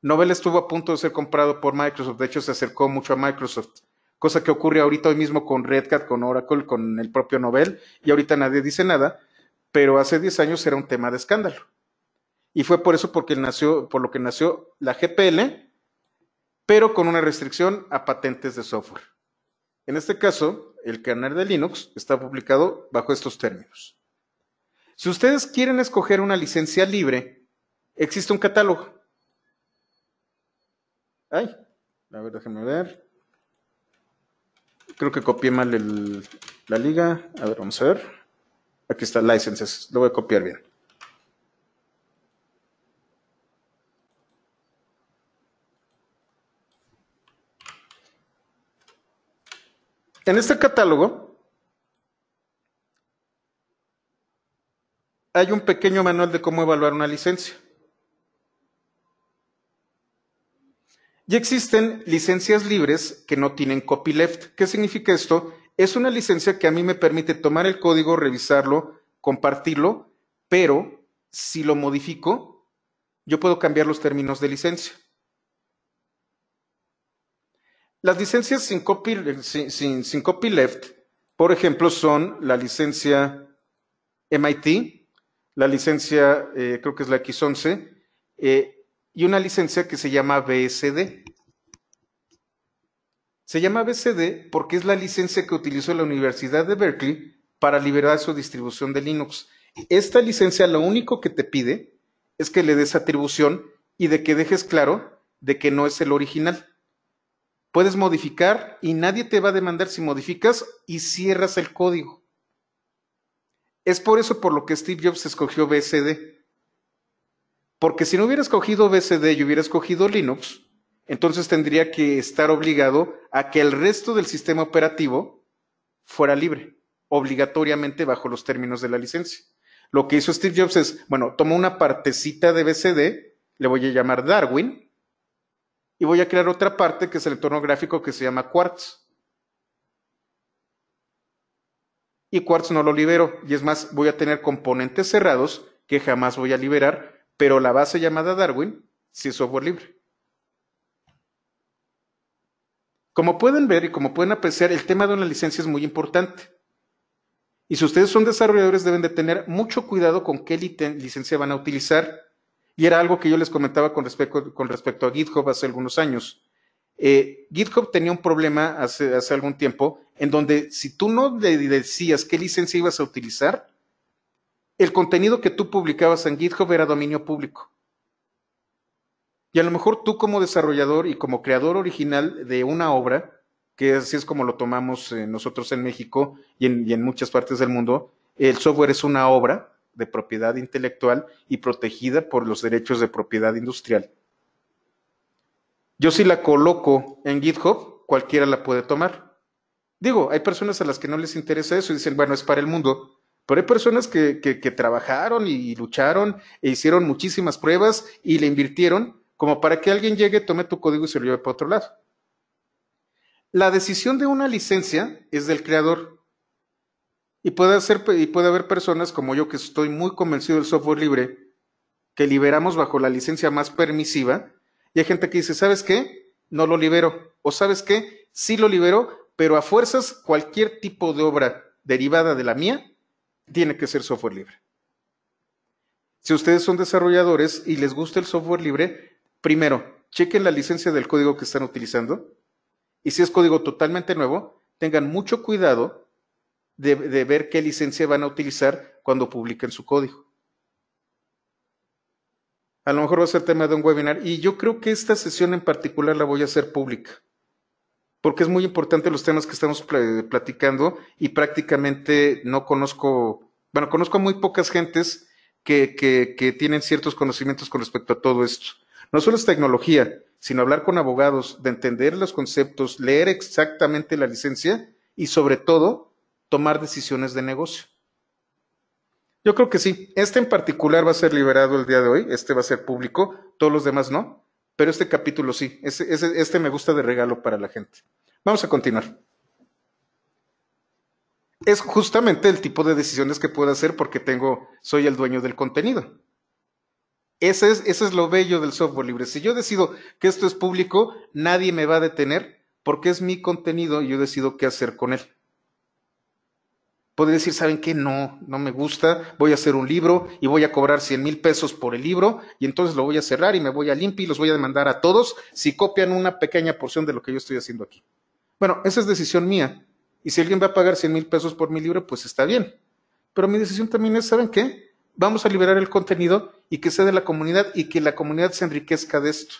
Novell estuvo a punto de ser comprado por Microsoft, de hecho se acercó mucho a Microsoft, cosa que ocurre ahorita hoy mismo con Red Hat, con Oracle, con el propio Novell, y ahorita nadie dice nada, pero hace 10 años era un tema de escándalo. Y fue por eso por lo que nació la GPL, pero con una restricción a patentes de software. En este caso, el kernel de Linux está publicado bajo estos términos. Si ustedes quieren escoger una licencia libre, existe un catálogo. A ver, déjenme ver. Creo que copié mal la liga. A ver, vamos a ver. Aquí está, licenses. Lo voy a copiar bien. En este catálogo hay un pequeño manual de cómo evaluar una licencia. Y existen licencias libres que no tienen copyleft. ¿Qué significa esto? Es una licencia que a mí me permite tomar el código, revisarlo, compartirlo, pero si lo modifico, yo puedo cambiar los términos de licencia. Las licencias sin copyleft, por ejemplo, son la licencia MIT, la licencia, creo que es la X11, y una licencia que se llama BSD. Se llama BSD porque es la licencia que utilizó la Universidad de Berkeley para liberar su distribución de Linux. Esta licencia lo único que te pide es que le des atribución y de que dejes claro de que no es el original. Puedes modificar y nadie te va a demandar si modificas y cierras el código. Es por eso por lo que Steve Jobs escogió BSD. Porque si no hubiera escogido BSD y hubiera escogido Linux, entonces tendría que estar obligado a que el resto del sistema operativo fuera libre, obligatoriamente bajo los términos de la licencia. Lo que hizo Steve Jobs es, bueno, tomó una partecita de BSD, le voy a llamar Darwin, y voy a crear otra parte que es el entorno gráfico que se llama Quartz. Y Quartz no lo libero, y es más, voy a tener componentes cerrados que jamás voy a liberar, pero la base llamada Darwin sí es software libre. Como pueden ver y como pueden apreciar, el tema de una licencia es muy importante. Y si ustedes son desarrolladores, deben de tener mucho cuidado con qué licencia van a utilizar. Y era algo que yo les comentaba con respecto a GitHub hace algunos años. GitHub tenía un problema hace algún tiempo en donde si tú no le decías qué licencia ibas a utilizar, el contenido que tú publicabas en GitHub era dominio público. Y a lo mejor tú como desarrollador y como creador original de una obra, que así es como lo tomamos nosotros en México y en muchas partes del mundo, el software es una obra de propiedad intelectual y protegida por los derechos de propiedad industrial. Yo si la coloco en GitHub, cualquiera la puede tomar. Digo, hay personas a las que no les interesa eso y dicen, bueno, es para el mundo. Pero hay personas que trabajaron y lucharon e hicieron muchísimas pruebas y le invirtieron como para que alguien llegue, tome tu código y se lo lleve para otro lado. La decisión de una licencia es del creador y puede haber personas como yo que estoy muy convencido del software libre, que liberamos bajo la licencia más permisiva, y hay gente que dice, ¿sabes qué? No lo libero. O ¿sabes qué? Sí lo libero, pero a fuerzas cualquier tipo de obra derivada de la mía tiene que ser software libre. Si ustedes son desarrolladores y les gusta el software libre, primero, chequen la licencia del código que están utilizando y si es código totalmente nuevo, tengan mucho cuidado de ver qué licencia van a utilizar cuando publiquen su código. A lo mejor va a ser tema de un webinar y yo creo que esta sesión en particular la voy a hacer pública porque es muy importante los temas que estamos platicando y prácticamente no conozco, bueno, conozco muy pocas gentes que tienen ciertos conocimientos con respecto a todo esto. No solo es tecnología, sino hablar con abogados, de entender los conceptos, leer exactamente la licencia y sobre todo tomar decisiones de negocio. Yo creo que sí. Este en particular va a ser liberado el día de hoy, este va a ser público, todos los demás no, pero este capítulo sí, este me gusta de regalo para la gente. Vamos a continuar. Es justamente el tipo de decisiones que puedo hacer porque soy el dueño del contenido. Ese es lo bello del software libre. Si yo decido que esto es público, nadie me va a detener porque es mi contenido y yo decido qué hacer con él. Podría decir, ¿saben qué? No me gusta, voy a hacer un libro y voy a cobrar 100,000 pesos por el libro y entonces lo voy a cerrar y me voy a limpiar y los voy a demandar a todos si copian una pequeña porción de lo que yo estoy haciendo aquí. Bueno, esa es decisión mía y si alguien va a pagar 100,000 pesos por mi libro, pues está bien. Pero mi decisión también es, ¿saben qué? Vamos a liberar el contenido y que sea de la comunidad y que la comunidad se enriquezca de esto.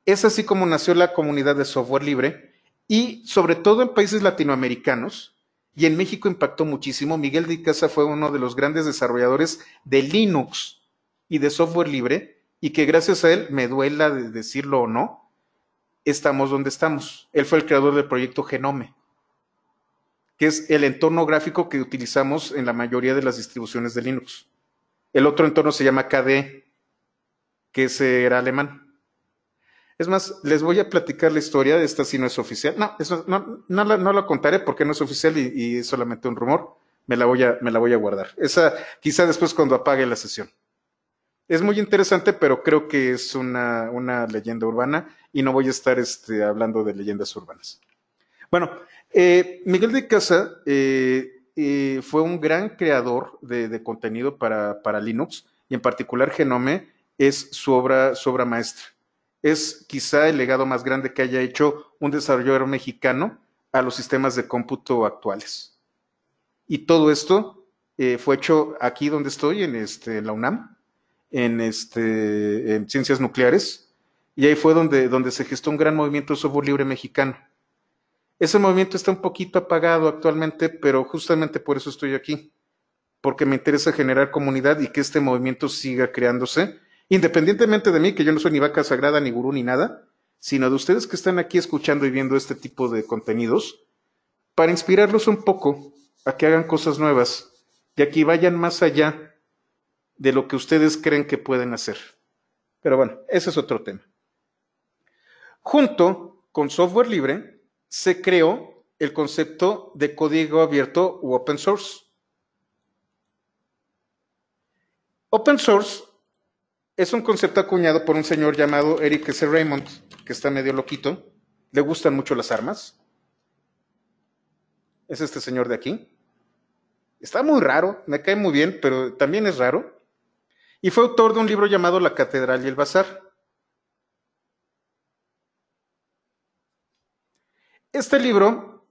Es así como nació la comunidad de software libre y sobre todo en países latinoamericanos y en México impactó muchísimo. Miguel de Icaza fue uno de los grandes desarrolladores de Linux y de software libre y que gracias a él, me duela de decirlo o no, estamos donde estamos. Él fue el creador del proyecto Genome, que es el entorno gráfico que utilizamos en la mayoría de las distribuciones de Linux. El otro entorno se llama KDE, que era alemán. Es más, les voy a platicar la historia, esta sí no es oficial. No, no la contaré porque no es oficial y es solamente un rumor. Me la voy a guardar. Esa quizá después cuando apague la sesión. Es muy interesante, pero creo que es una leyenda urbana y no voy a estar hablando de leyendas urbanas. Bueno, Miguel de Icaza fue un gran creador de contenido para Linux y en particular Genome es su obra maestra. Es quizá el legado más grande que haya hecho un desarrollador mexicano a los sistemas de cómputo actuales. Y todo esto fue hecho aquí donde estoy, en la UNAM, en Ciencias Nucleares, y ahí fue donde se gestó un gran movimiento de software libre mexicano. Ese movimiento está un poquito apagado actualmente, pero justamente por eso estoy aquí, porque me interesa generar comunidad y que este movimiento siga creándose, independientemente de mí, que yo no soy ni vaca sagrada, ni gurú, ni nada, sino de ustedes que están aquí escuchando y viendo este tipo de contenidos, para inspirarlos un poco a que hagan cosas nuevas y a que vayan más allá de lo que ustedes creen que pueden hacer. Pero bueno, ese es otro tema. Junto con software libre, se creó el concepto de código abierto u open source. Open source es un concepto acuñado por un señor llamado Eric S. Raymond, que está medio loquito, le gustan mucho las armas. Es este señor de aquí. Está muy raro, me cae muy bien, pero también es raro. Y fue autor de un libro llamado La Catedral y el Bazar. Este libro,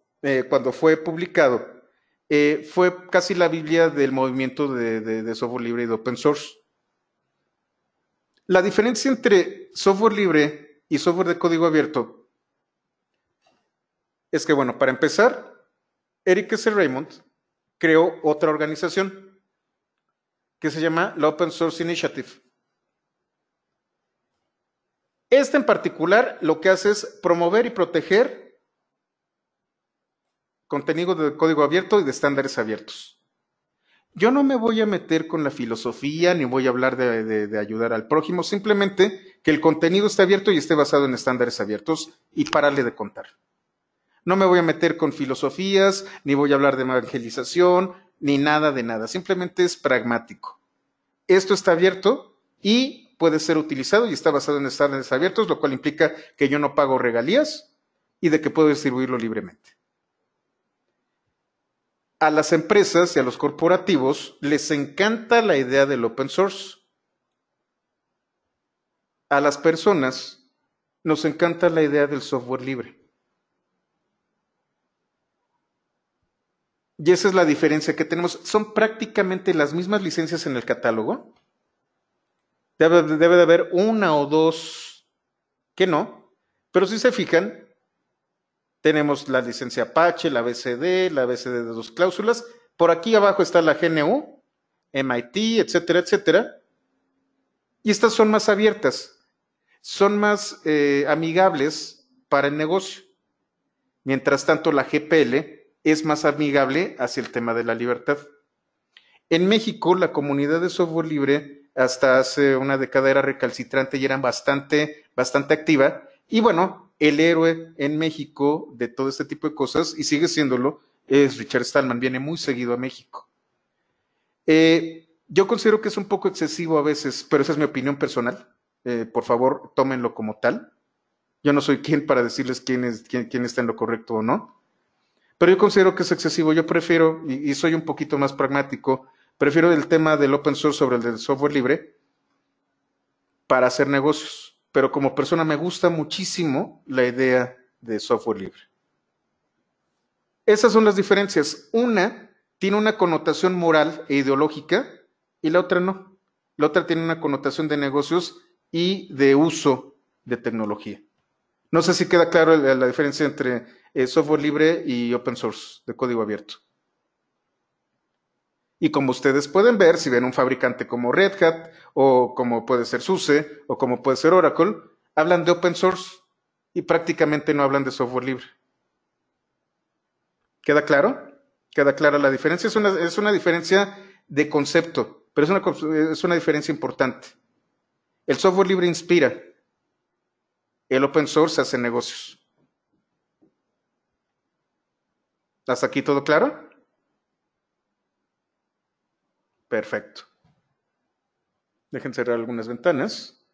cuando fue publicado, fue casi la Biblia del movimiento de software libre y de open source. La diferencia entre software libre y software de código abierto es que, bueno, para empezar, Eric S. Raymond creó otra organización que se llama la Open Source Initiative. Esta en particular lo que hace es promover y proteger contenido de código abierto y de estándares abiertos. Yo no me voy a meter con la filosofía ni voy a hablar de ayudar al prójimo, simplemente que el contenido esté abierto y esté basado en estándares abiertos y párale de contar. No me voy a meter con filosofías, ni voy a hablar de evangelización, ni nada de nada, simplemente es pragmático. Esto está abierto y puede ser utilizado y está basado en estándares abiertos, lo cual implica que yo no pago regalías y de que puedo distribuirlo libremente. A las empresas y a los corporativos les encanta la idea del open source. A las personas nos encanta la idea del software libre. Y esa es la diferencia que tenemos. Son prácticamente las mismas licencias en el catálogo. Debe de haber una o dos que no, pero si se fijan, tenemos la licencia Apache, la BCD, la BCD de 2 cláusulas. Por aquí abajo está la GNU, MIT, etcétera, etcétera. Y estas son más abiertas, son más amigables para el negocio. Mientras tanto, la GPL es más amigable hacia el tema de la libertad. En México, la comunidad de software libre hasta hace una década era recalcitrante y era bastante activa. Y bueno, el héroe en México de todo este tipo de cosas, y sigue siéndolo, es Richard Stallman, viene muy seguido a México. Yo considero que es un poco excesivo a veces, pero esa es mi opinión personal. Por favor, tómenlo como tal. Yo no soy quien para decirles quién está en lo correcto o no. Pero yo considero que es excesivo. Yo prefiero, y soy un poquito más pragmático, prefiero el tema del open source sobre el del software libre para hacer negocios. Pero como persona me gusta muchísimo la idea de software libre. Esas son las diferencias. Una tiene una connotación moral e ideológica y la otra no. La otra tiene una connotación de negocios y de uso de tecnología. No sé si queda claro la diferencia entre software libre y open source, de código abierto. Y como ustedes pueden ver, si ven un fabricante como Red Hat, o como puede ser SUSE, o como puede ser Oracle, hablan de open source y prácticamente no hablan de software libre. ¿Queda claro? ¿Queda clara la diferencia? Es una diferencia de concepto, pero es una diferencia importante. El software libre inspira, el open source hace negocios. ¿Hasta aquí todo claro? Perfecto. Dejen cerrar algunas ventanas.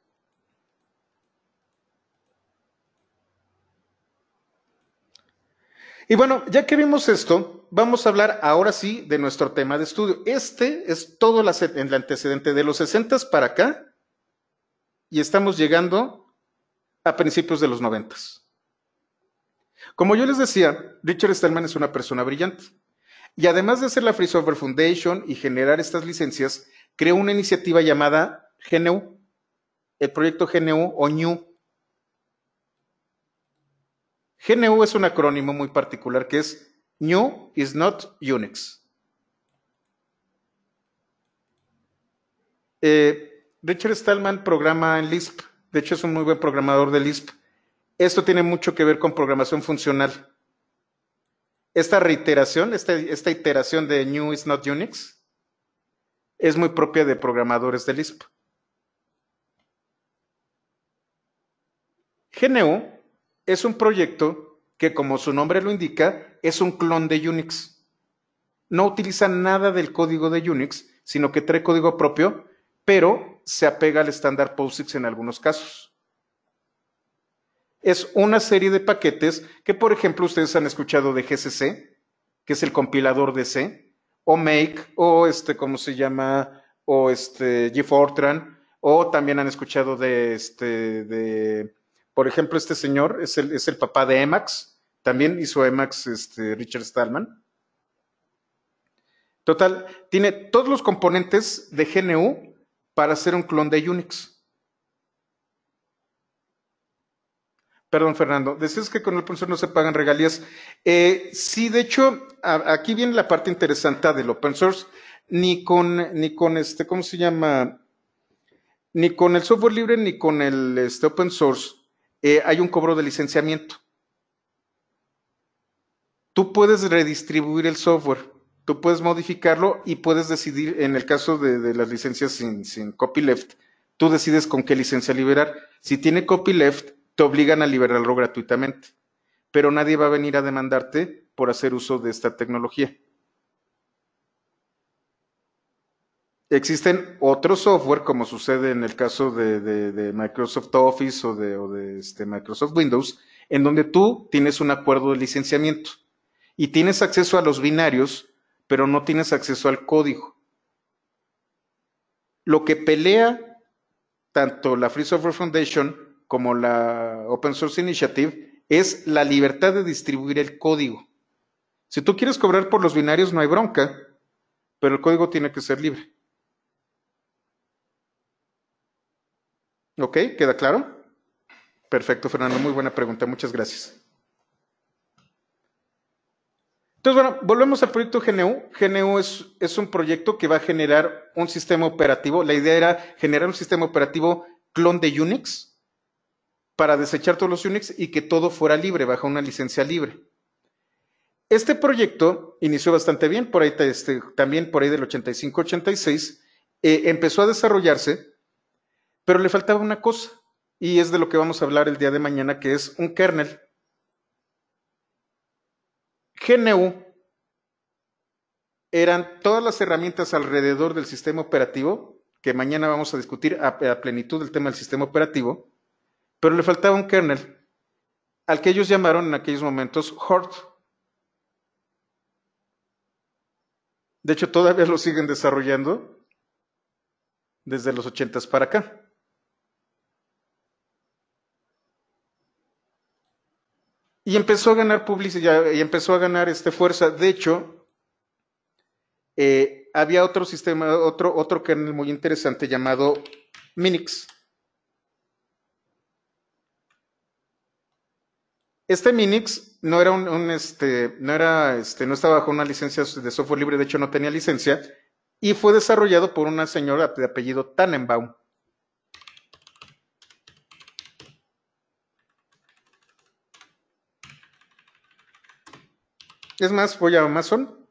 Y bueno, ya que vimos esto, vamos a hablar ahora sí de nuestro tema de estudio. Este es todo el antecedente de los 60 para acá y estamos llegando a principios de los 90. Como yo les decía, Richard Stallman es una persona brillante. Y además de hacer la Free Software Foundation y generar estas licencias, creó una iniciativa llamada GNU, el proyecto GNU o GNU. GNU es un acrónimo muy particular que es GNU is not Unix. Richard Stallman programa en Lisp, de hecho es un muy buen programador de Lisp. Esto tiene mucho que ver con programación funcional. Esta reiteración, esta iteración de GNU is not Unix, es muy propia de programadores de Lisp. GNU es un proyecto que, como su nombre lo indica, es un clon de Unix. No utiliza nada del código de Unix, sino que trae código propio, pero se apega al estándar POSIX en algunos casos. Es una serie de paquetes que, por ejemplo, ustedes han escuchado de GCC, que es el compilador de C, o Make, o ¿cómo se llama? O GFortran, o también han escuchado por ejemplo, este señor es el papá de Emacs, También hizo Emacs Richard Stallman. Total, tiene todos los componentes de GNU para hacer un clon de Unix. Perdón, Fernando, decías que con el open source no se pagan regalías. Sí, de hecho, aquí viene la parte interesante del open source. Ni con ¿cómo se llama? Ni con el software libre ni con el open source hay un cobro de licenciamiento. Tú puedes redistribuir el software, tú puedes modificarlo y puedes decidir, en el caso de las licencias sin copyleft, tú decides con qué licencia liberar. Si tiene copyleft, te obligan a liberarlo gratuitamente, pero nadie va a venir a demandarte por hacer uso de esta tecnología. Existen otros software, como sucede en el caso de Microsoft Office o de Microsoft Windows, en donde tú tienes un acuerdo de licenciamiento y tienes acceso a los binarios, pero no tienes acceso al código. Lo que pelea tanto la Free Software Foundation como la Open Source Initiative es la libertad de distribuir el código. Si tú quieres cobrar por los binarios, no hay bronca, pero el código tiene que ser libre. ¿Ok? ¿Queda claro? Perfecto, Fernando. Muy buena pregunta. Muchas gracias. Entonces, bueno, volvemos al proyecto GNU. GNU es un proyecto que va a generar un sistema operativo. La idea era generar un sistema operativo clon de Unix para desechar todos los Unix y que todo fuera libre, bajo una licencia libre. Este proyecto inició bastante bien, por ahí también por ahí del 85-86, empezó a desarrollarse, pero le faltaba una cosa, y es de lo que vamos a hablar el día de mañana, que es un kernel. GNU eran todas las herramientas alrededor del sistema operativo, que mañana vamos a discutir a plenitud el tema del sistema operativo, pero le faltaba un kernel, al que ellos llamaron en aquellos momentos Hort. De hecho, todavía lo siguen desarrollando desde los 80s para acá. Y empezó a ganar publicidad y empezó a ganar fuerza. De hecho, había otro sistema, otro kernel muy interesante llamado Minix. Este Minix no era no estaba bajo una licencia de software libre, de hecho no tenía licencia, y fue desarrollado por una señora de apellido Tannenbaum. Es más, voy a Amazon.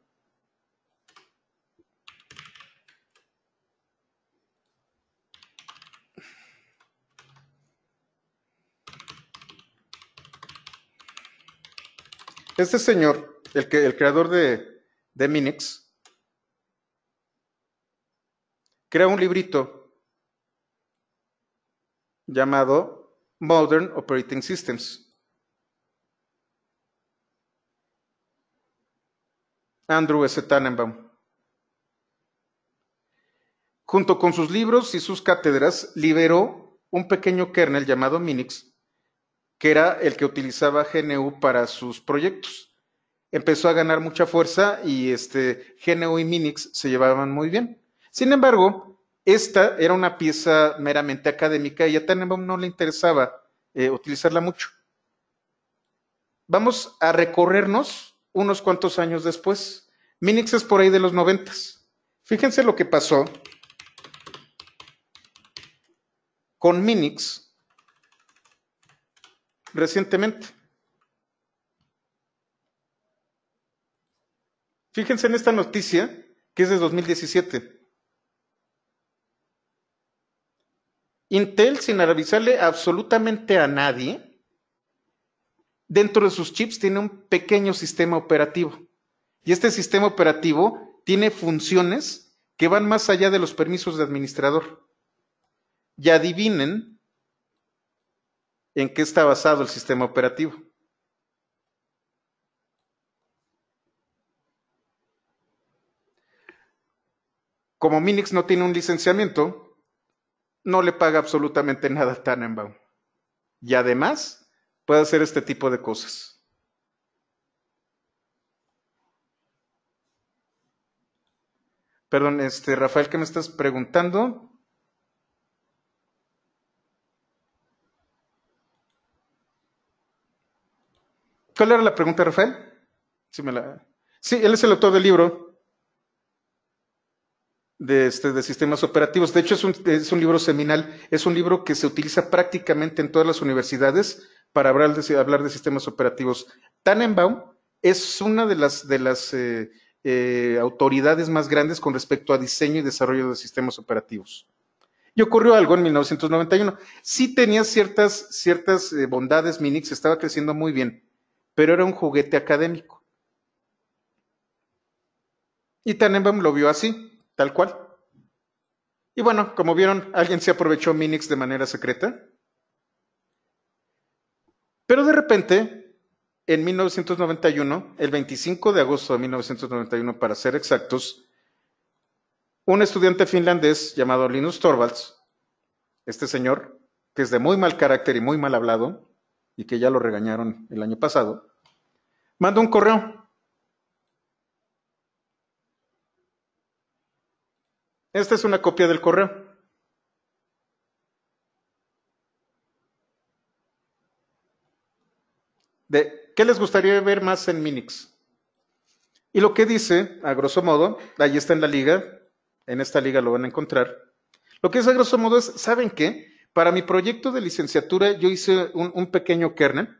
Este señor, el creador de Minix, crea un librito llamado Modern Operating Systems. Andrew S. Tannenbaum. Junto con sus libros y sus cátedras, liberó un pequeño kernel llamado Minix, que era el que utilizaba GNU para sus proyectos. Empezó a ganar mucha fuerza y GNU y Minix se llevaban muy bien. Sin embargo, esta era una pieza meramente académica y a Tannenbaum no le interesaba utilizarla mucho. Vamos a recorrernos unos cuantos años después. Minix es por ahí de los 90s. Fíjense lo que pasó con Minix recientemente. Fíjense en esta noticia que es de 2017. Intel, sin avisarle absolutamente a nadie, dentro de sus chips tiene un pequeño sistema operativo. Y este sistema operativo tiene funciones que van más allá de los permisos de administrador. Y adivinen en qué está basado el sistema operativo. Como Minix no tiene un licenciamiento, no le paga absolutamente nada a Tannenbaum. Y además puede hacer este tipo de cosas. Perdón, Rafael, ¿qué me estás preguntando? ¿Cuál era la pregunta, Rafael? Sí, sí, él es el autor del libro de sistemas operativos. De hecho, es un libro seminal. Es un libro que se utiliza prácticamente en todas las universidades para hablar de sistemas operativos. Tannenbaum es una de las autoridades más grandes con respecto a diseño y desarrollo de sistemas operativos. Y ocurrió algo en 1991. Sí tenía ciertas bondades Minix, estaba creciendo muy bien, pero era un juguete académico. Y Tannenbaum lo vio así, tal cual. Y bueno, como vieron, alguien se aprovechó Minix de manera secreta. Pero de repente, en 1991, el 25 de agosto de 1991 para ser exactos, un estudiante finlandés llamado Linus Torvalds, este señor, que es de muy mal carácter y muy mal hablado, y que ya lo regañaron el año pasado, manda un correo. Esta es una copia del correo. De qué les gustaría ver más en Minix. Y lo que dice, a grosso modo, ahí está en la liga, en esta liga lo van a encontrar. Lo que es a grosso modo es, ¿saben qué? Para mi proyecto de licenciatura yo hice un pequeño kernel,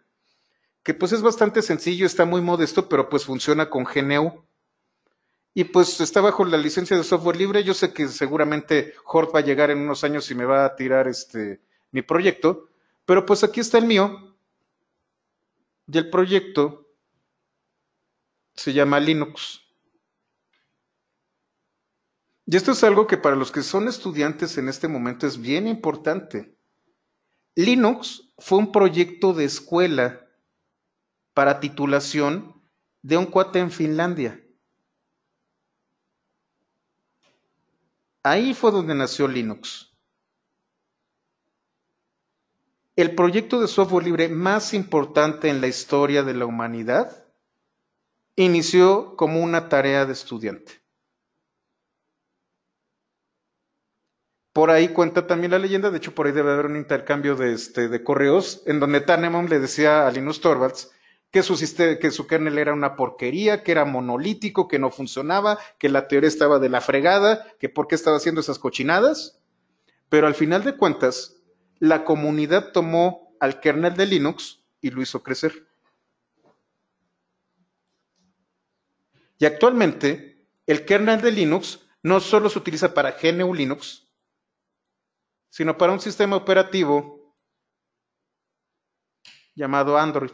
que pues es bastante sencillo, está muy modesto, pero pues funciona con GNU. Y pues está bajo la licencia de software libre. Yo sé que seguramente Hort va a llegar en unos años y me va a tirar mi proyecto, pero pues aquí está el mío. Y el proyecto se llama Linux. Y esto es algo que para los que son estudiantes en este momento es bien importante. Linux fue un proyecto de escuela para titulación de un cuate en Finlandia. Ahí fue donde nació Linux. El proyecto de software libre más importante en la historia de la humanidad inició como una tarea de estudiante. Por ahí cuenta también la leyenda, de hecho por ahí debe haber un intercambio de correos, en donde Tannenbaum le decía a Linus Torvalds que su kernel era una porquería, que era monolítico, que no funcionaba, que la teoría estaba de la fregada, que por qué estaba haciendo esas cochinadas. Pero al final de cuentas, la comunidad tomó al kernel de Linux y lo hizo crecer. Y actualmente, el kernel de Linux no solo se utiliza para GNU Linux, sino para un sistema operativo llamado Android.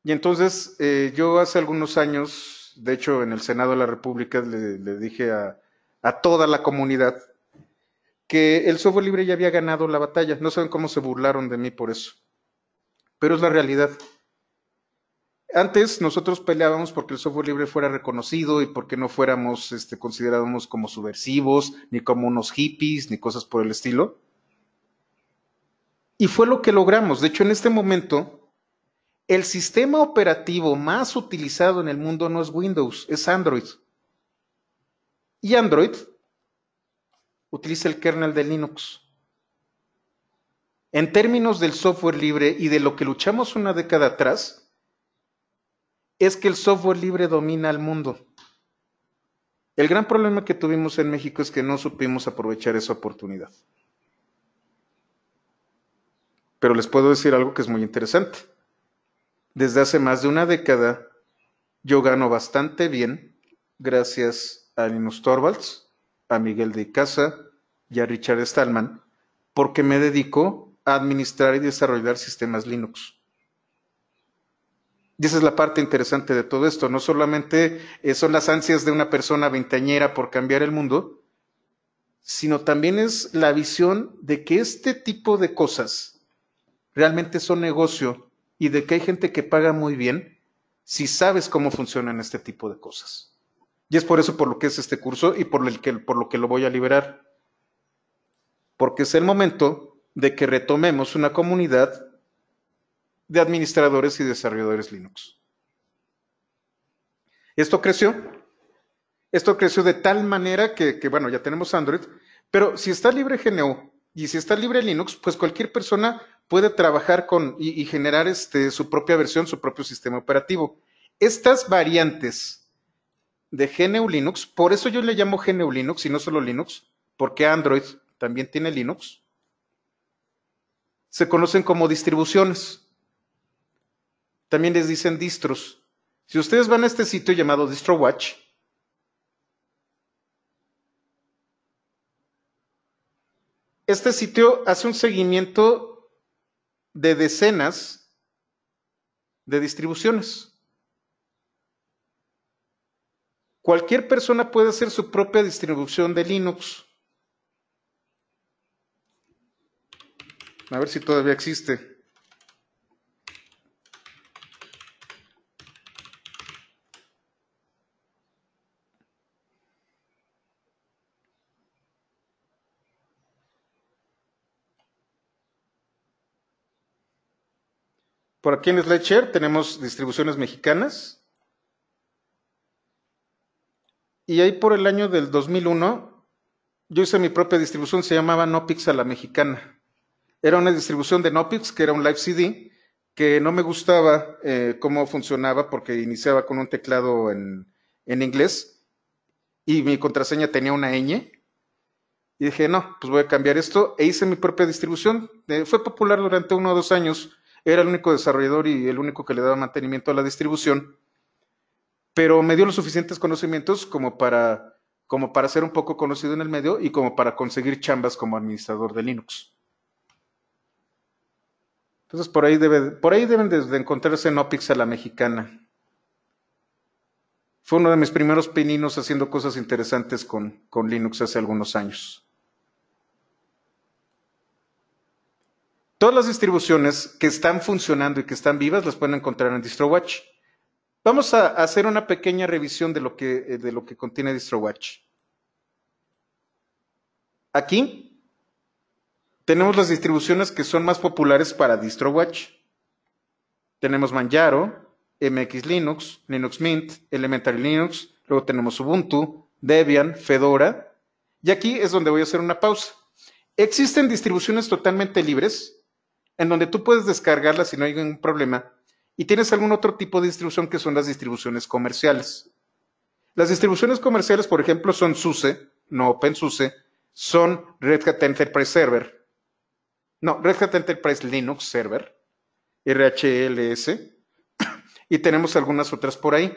Y entonces yo hace algunos años, de hecho en el Senado de la República le dije a toda la comunidad que el software libre ya había ganado la batalla. No saben cómo se burlaron de mí por eso. Pero es la realidad. Antes nosotros peleábamos porque el software libre fuera reconocido y porque no fuéramos considerados como subversivos, ni como unos hippies, ni cosas por el estilo. Y fue lo que logramos. De hecho, en este momento, el sistema operativo más utilizado en el mundo no es Windows, es Android. Y Android utiliza el kernel de Linux. En términos del software libre y de lo que luchamos una década atrás, es que el software libre domina al mundo. El gran problema que tuvimos en México es que no supimos aprovechar esa oportunidad. Pero les puedo decir algo que es muy interesante. Desde hace más de una década, yo gano bastante bien gracias a Linus Torvalds, a Miguel de Icaza y a Richard Stallman, porque me dedico a administrar y desarrollar sistemas Linux. Y esa es la parte interesante de todo esto. No solamente son las ansias de una persona veinteañera por cambiar el mundo, sino también es la visión de que este tipo de cosas realmente son negocio y de que hay gente que paga muy bien si sabes cómo funcionan este tipo de cosas. Y es por eso por lo que es este curso y por lo que lo voy a liberar. Porque es el momento de que retomemos una comunidad de administradores y desarrolladores Linux. Esto creció Esto creció de tal manera bueno, ya tenemos Android, pero si está libre GNU y si está libre Linux, pues cualquier persona puede trabajar con y generar su propia versión, su propio sistema operativo. Estas variantes de GNU Linux, por eso yo le llamo GNU Linux y no solo Linux, porque Android también tiene Linux, se conocen como distribuciones. También les dicen distros. Si ustedes van a este sitio llamado DistroWatch, este sitio hace un seguimiento de decenas de distribuciones. Cualquier persona puede hacer su propia distribución de Linux. A ver si todavía existe. Por aquí en SlideShare tenemos distribuciones mexicanas. Y ahí por el año del 2001, yo hice mi propia distribución, se llamaba Nopix a la mexicana. Era una distribución de Nopix, que era un Live CD, que no me gustaba cómo funcionaba porque iniciaba con un teclado en inglés y mi contraseña tenía una ñ. Y dije, no, pues voy a cambiar esto e hice mi propia distribución. Fue popular durante 1 o 2 años. Era el único desarrollador y el único que le daba mantenimiento a la distribución. Pero me dio los suficientes conocimientos como para ser un poco conocido en el medio y como para conseguir chambas como administrador de Linux. Entonces por ahí deben de encontrarse Nopix a la mexicana. Fue uno de mis primeros pininos haciendo cosas interesantes con Linux hace algunos años. Todas las distribuciones que están funcionando y que están vivas las pueden encontrar en DistroWatch. Vamos a hacer una pequeña revisión de lo que contiene DistroWatch. Aquí tenemos las distribuciones que son más populares para DistroWatch. Tenemos Manjaro, MX Linux, Linux Mint, Elementary Linux, luego tenemos Ubuntu, Debian, Fedora. Y aquí es donde voy a hacer una pausa. Existen distribuciones totalmente libres en donde tú puedes descargarlas si no hay ningún problema y tienes algún otro tipo de distribución que son las distribuciones comerciales. Las distribuciones comerciales, por ejemplo, son SUSE, no OpenSUSE, son Red Hat Enterprise Server, no, Red Hat Enterprise Linux Server, RHLS, y tenemos algunas otras por ahí.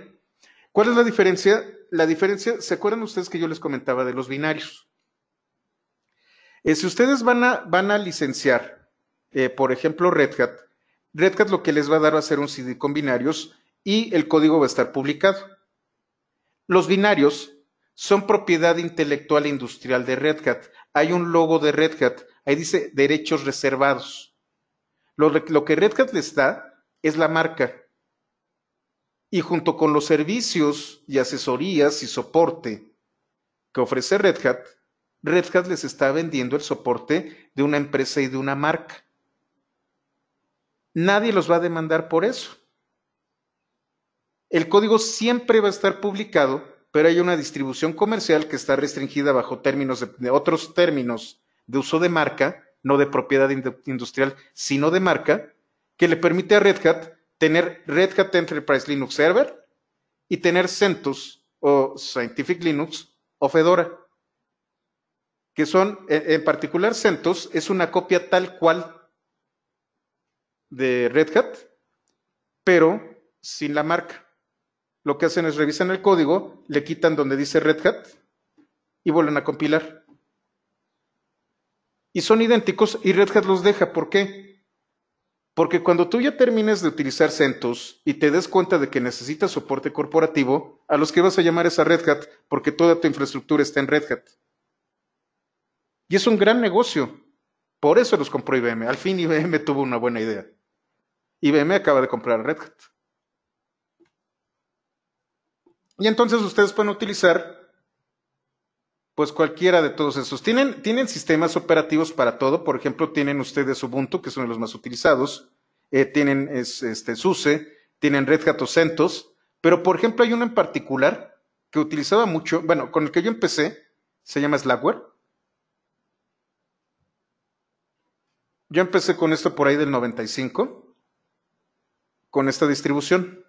¿Cuál es la diferencia? La diferencia, ¿se acuerdan ustedes que yo les comentaba de los binarios? Si ustedes van a licenciar, por ejemplo, Red Hat lo que les va a dar va a ser un CD con binarios y el código va a estar publicado. Los binarios son propiedad intelectual e industrial de Red Hat. Hay un logo de Red Hat, ahí dice derechos reservados. Lo que Red Hat les da es la marca. Y junto con los servicios y asesorías y soporte que ofrece Red Hat les está vendiendo el soporte de una empresa y de una marca. Nadie los va a demandar por eso. El código siempre va a estar publicado, pero hay una distribución comercial que está restringida bajo otros términos de uso de marca, no de propiedad industrial, sino de marca, que le permite a Red Hat tener Red Hat Enterprise Linux Server y tener CentOS o Scientific Linux o Fedora, que son, en particular CentOS, es una copia tal cual de Red Hat, pero sin la marca. Lo que hacen es revisan el código, le quitan donde dice Red Hat y vuelven a compilar. Y son idénticos y Red Hat los deja. ¿Por qué? Porque cuando tú ya termines de utilizar CentOS y te des cuenta de que necesitas soporte corporativo, a los que vas a llamar es a Red Hat, porque toda tu infraestructura está en Red Hat. Y es un gran negocio. Por eso los compró IBM. Al fin IBM tuvo una buena idea. IBM acaba de comprar a Red Hat. Y entonces ustedes pueden utilizar pues cualquiera de todos esos. Tienen sistemas operativos para todo. Por ejemplo, tienen ustedes Ubuntu, que es uno de los más utilizados. Tienen SUSE, tienen Red Hat o CentOS. Pero, por ejemplo, hay uno en particular que utilizaba mucho, bueno, con el que yo empecé, se llama Slackware. Yo empecé con esto por ahí del 95, con esta distribución.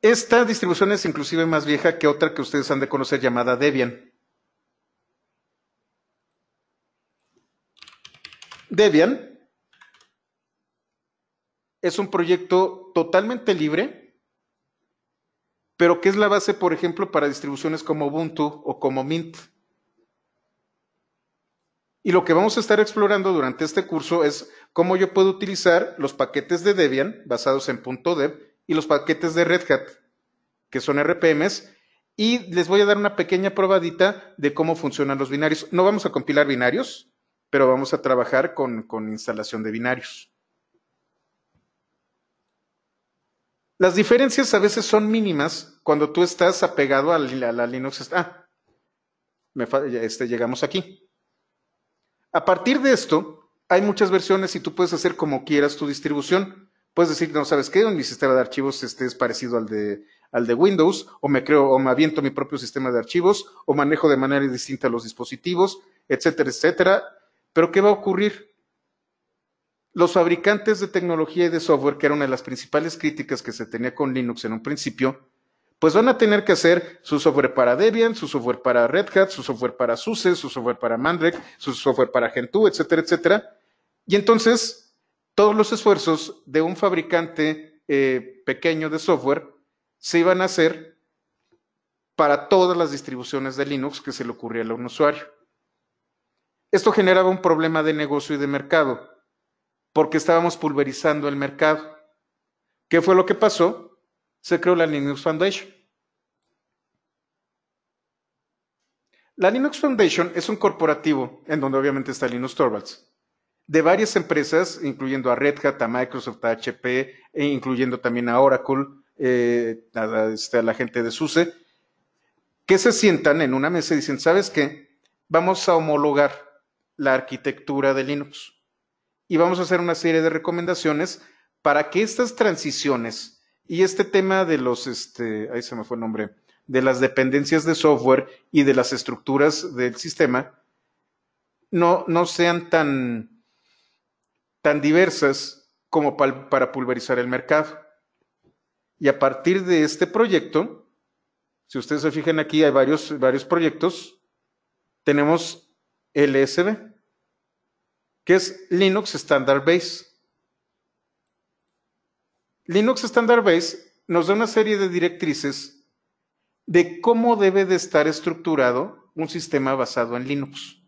Esta distribución es inclusive más vieja que otra que ustedes han de conocer llamada Debian. Debian es un proyecto totalmente libre, pero que es la base, por ejemplo, para distribuciones como Ubuntu o como Mint. Y lo que vamos a estar explorando durante este curso es cómo yo puedo utilizar los paquetes de Debian basados en .dev y los paquetes de Red Hat, que son RPMs, y les voy a dar una pequeña probadita de cómo funcionan los binarios. No vamos a compilar binarios, pero vamos a trabajar con instalación de binarios. Las diferencias a veces son mínimas cuando tú estás apegado a la Linux. Llegamos aquí. A partir de esto, hay muchas versiones y tú puedes hacer como quieras tu distribución. Puedes decir, no, ¿sabes qué? Mi sistema de archivos es parecido al de Windows, o me aviento mi propio sistema de archivos, o manejo de manera distinta los dispositivos, etcétera, etcétera. Pero ¿qué va a ocurrir? Los fabricantes de tecnología y de software, que era una de las principales críticas que se tenía con Linux en un principio, pues van a tener que hacer su software para Debian, su software para Red Hat, su software para SUSE, su software para Mandrake, su software para Gentoo, etcétera, etcétera. Y entonces, todos los esfuerzos de un fabricante pequeño de software se iban a hacer para todas las distribuciones de Linux que se le ocurriera a un usuario. Esto generaba un problema de negocio y de mercado, porque estábamos pulverizando el mercado. ¿Qué fue lo que pasó? Se creó la Linux Foundation. La Linux Foundation es un corporativo, en donde obviamente está Linus Torvalds, de varias empresas, incluyendo a Red Hat, a Microsoft, a HP, e incluyendo también a Oracle, a la gente de SUSE, que se sientan en una mesa y dicen, ¿sabes qué? Vamos a homologar la arquitectura de Linux y vamos a hacer una serie de recomendaciones para que estas transiciones y este tema de los, ahí se me fue el nombre, de las dependencias de software y de las estructuras del sistema no sean tan diversas como para pulverizar el mercado. Y a partir de este proyecto, si ustedes se fijan aquí, hay varios proyectos. Tenemos LSB, que es Linux Standard Base. Linux Standard Base nos da una serie de directrices de cómo debe de estar estructurado un sistema basado en Linux.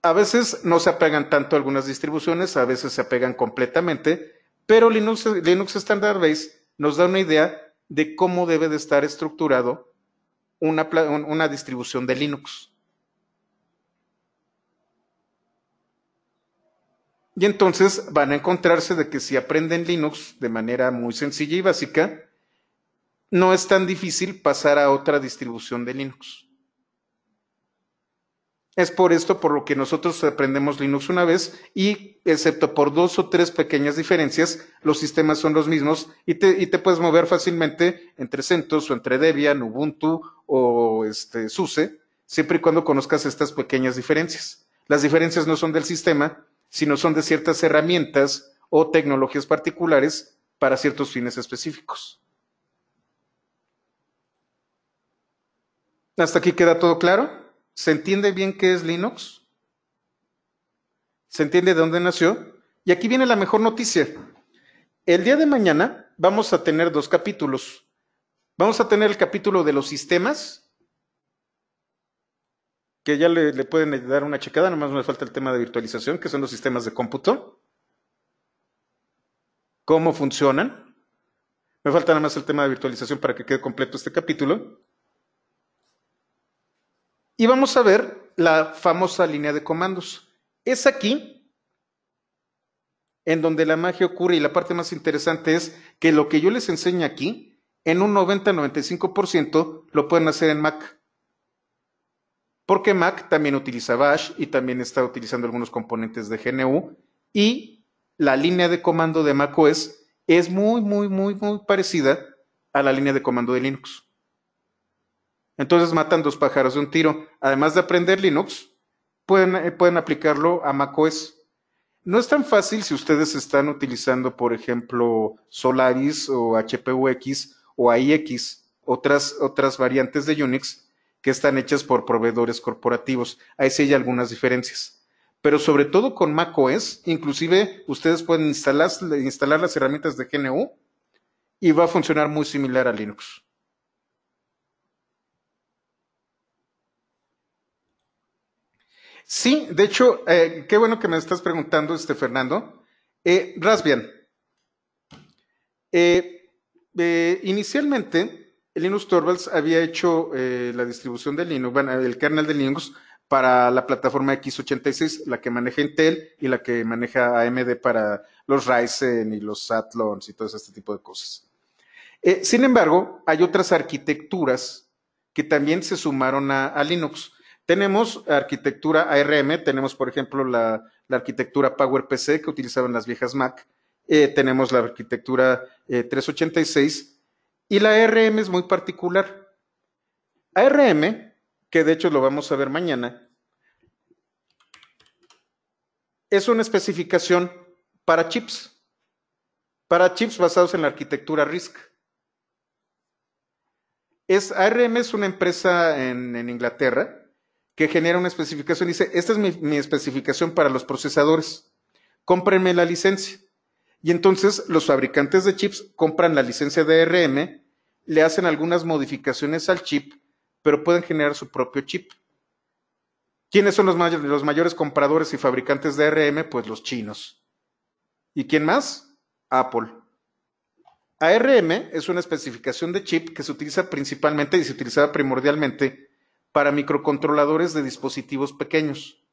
A veces no se apegan tanto a algunas distribuciones, a veces se apegan completamente, pero Linux Standard Base nos da una idea de cómo debe de estar estructurado una distribución de Linux. Y entonces van a encontrarse de que si aprenden Linux de manera muy sencilla y básica, no es tan difícil pasar a otra distribución de Linux. Es por esto por lo que nosotros aprendemos Linux una vez y, excepto por 2 o 3 pequeñas diferencias, los sistemas son los mismos y te puedes mover fácilmente entre CentOS o entre Debian, Ubuntu o SUSE, siempre y cuando conozcas estas pequeñas diferencias. Las diferencias no son del sistema, sino son de ciertas herramientas o tecnologías particulares para ciertos fines específicos. ¿Hasta aquí queda todo claro? ¿Se entiende bien qué es Linux? ¿Se entiende de dónde nació? Y aquí viene la mejor noticia. El día de mañana vamos a tener 2 capítulos. Vamos a tener el capítulo de los sistemas, que ya le pueden dar una checada, nomás me falta el tema de virtualización, que son los sistemas de cómputo. ¿Cómo funcionan? Me falta nada más el tema de virtualización para que quede completo este capítulo. Y vamos a ver la famosa línea de comandos. Es aquí en donde la magia ocurre y la parte más interesante es que lo que yo les enseño aquí, en un 90-95% lo pueden hacer en Mac. Porque Mac también utiliza Bash y también está utilizando algunos componentes de GNU y la línea de comando de macOS es muy parecida a la línea de comando de Linux. Entonces matan dos pájaros de un tiro. Además de aprender Linux, pueden aplicarlo a macOS. No es tan fácil si ustedes están utilizando, por ejemplo, Solaris o HPUX o AIX, otras variantes de Unix que están hechas por proveedores corporativos. Ahí sí hay algunas diferencias. Pero sobre todo con macOS, inclusive ustedes pueden instalar las herramientas de GNU y va a funcionar muy similar a Linux. Sí, de hecho, qué bueno que me estás preguntando, Fernando. Raspbian, Eh, inicialmente, Linus Torvalds había hecho la distribución de Linux, bueno, el kernel de Linux para la plataforma x86, la que maneja Intel y la que maneja AMD para los Ryzen y los Athlons y todo este tipo de cosas. Sin embargo, hay otras arquitecturas que también se sumaron a Linux. Tenemos arquitectura ARM, tenemos por ejemplo la arquitectura PowerPC que utilizaban las viejas Mac, tenemos la arquitectura 386 y la ARM es muy particular. ARM, que de hecho lo vamos a ver mañana, es una especificación para chips basados en la arquitectura RISC. ARM es una empresa en Inglaterra que genera una especificación. Dice, esta es mi especificación para los procesadores. Cómprenme la licencia. Y entonces los fabricantes de chips compran la licencia de ARM, le hacen algunas modificaciones al chip, pero pueden generar su propio chip. ¿Quiénes son los mayores compradores y fabricantes de ARM? Pues los chinos. ¿Y quién más? Apple. ARM es una especificación de chip que se utiliza principalmente y se utilizaba primordialmente para microcontroladores de dispositivos pequeños.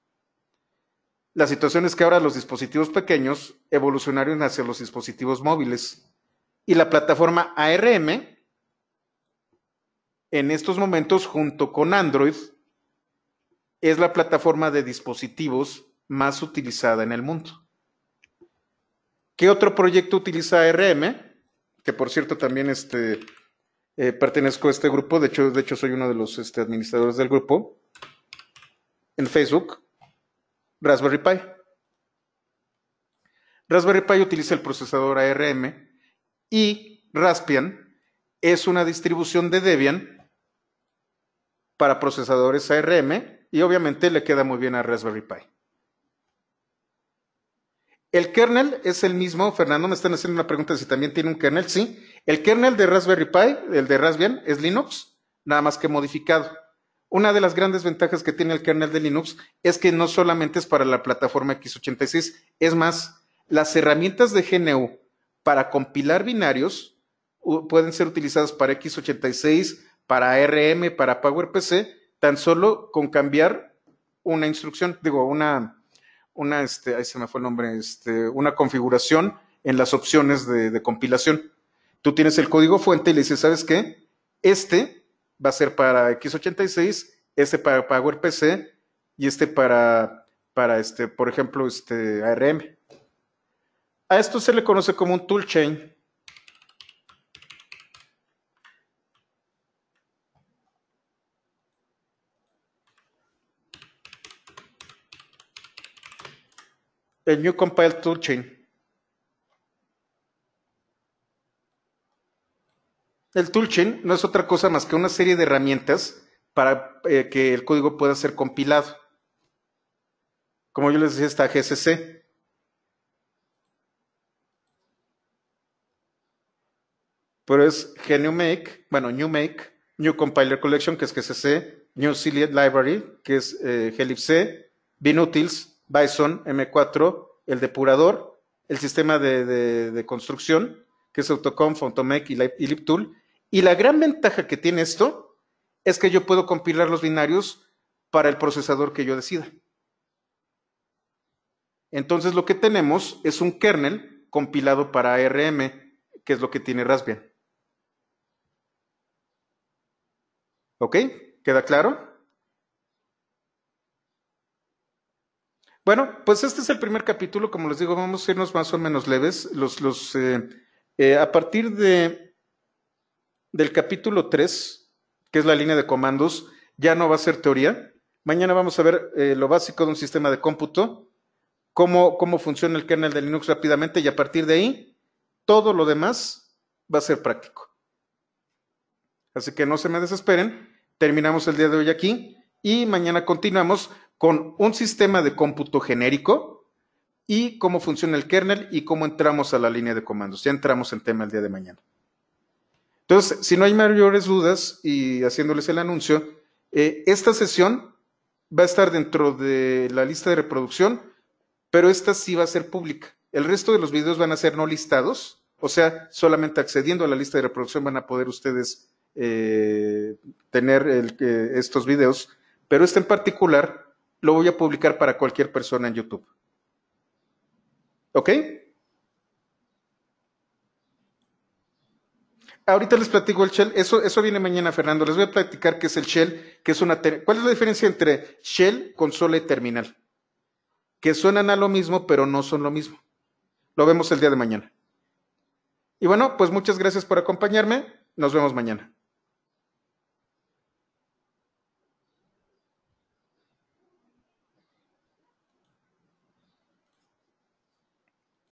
La situación es que ahora los dispositivos pequeños evolucionaron hacia los dispositivos móviles y la plataforma ARM en estos momentos junto con Android es la plataforma de dispositivos más utilizada en el mundo. ¿Qué otro proyecto utiliza ARM? Que por cierto también pertenezco a este grupo, de hecho soy uno de los administradores del grupo, en Facebook, Raspberry Pi. Raspberry Pi utiliza el procesador ARM y Raspbian es una distribución de Debian para procesadores ARM y obviamente le queda muy bien a Raspberry Pi. El kernel es el mismo, Fernando, me están haciendo una pregunta si también tiene un kernel, sí. El kernel de Raspberry Pi, el de Raspbian, es Linux, nada más que modificado. Una de las grandes ventajas que tiene el kernel de Linux es que no solamente es para la plataforma x86, es más, las herramientas de GNU para compilar binarios pueden ser utilizadas para x86, para ARM, para PowerPC, tan solo con cambiar una instrucción, ahí se me fue el nombre, una configuración en las opciones de compilación. Tú tienes el código fuente y le dices, ¿sabes qué? Este va a ser para x86, este para PowerPC y este para por ejemplo, ARM. A esto se le conoce como un toolchain. El New Compile Toolchain. El toolchain no es otra cosa más que una serie de herramientas para que el código pueda ser compilado. Como yo les decía, está GCC. Pero es GNUMake, bueno, NewMake, New Compiler Collection, que es GCC, New C Library, que es glibc, Binutils, Bison, M4, el depurador, el sistema de construcción, que es Autoconf, Automake y libtool. Y la gran ventaja que tiene esto es que yo puedo compilar los binarios para el procesador que yo decida. Entonces lo que tenemos es un kernel compilado para ARM, que es lo que tiene Raspbian. ¿Ok? ¿Queda claro? Bueno, pues este es el primer capítulo. Como les digo, vamos a irnos más o menos leves. A partir del capítulo 3, que es la línea de comandos, ya no va a ser teoría. Mañana vamos a ver lo básico de un sistema de cómputo, cómo funciona el kernel de Linux rápidamente, y a partir de ahí, todo lo demás va a ser práctico. Así que no se me desesperen, terminamos el día de hoy aquí y mañana continuamos con un sistema de cómputo genérico y cómo funciona el kernel y cómo entramos a la línea de comandos. Ya entramos en tema el día de mañana. Entonces, si no hay mayores dudas y haciéndoles el anuncio, esta sesión va a estar dentro de la lista de reproducción, pero esta sí va a ser pública. El resto de los videos van a ser no listados, o sea, solamente accediendo a la lista de reproducción van a poder ustedes tener estos videos, pero este en particular lo voy a publicar para cualquier persona en YouTube. ¿Ok? Ahorita les platico el shell, eso viene mañana, Fernando. Les voy a platicar qué es el shell, que es ¿cuál es la diferencia entre shell, consola y terminal? Que suenan a lo mismo, pero no son lo mismo. Lo vemos el día de mañana. Y bueno, pues muchas gracias por acompañarme. Nos vemos mañana.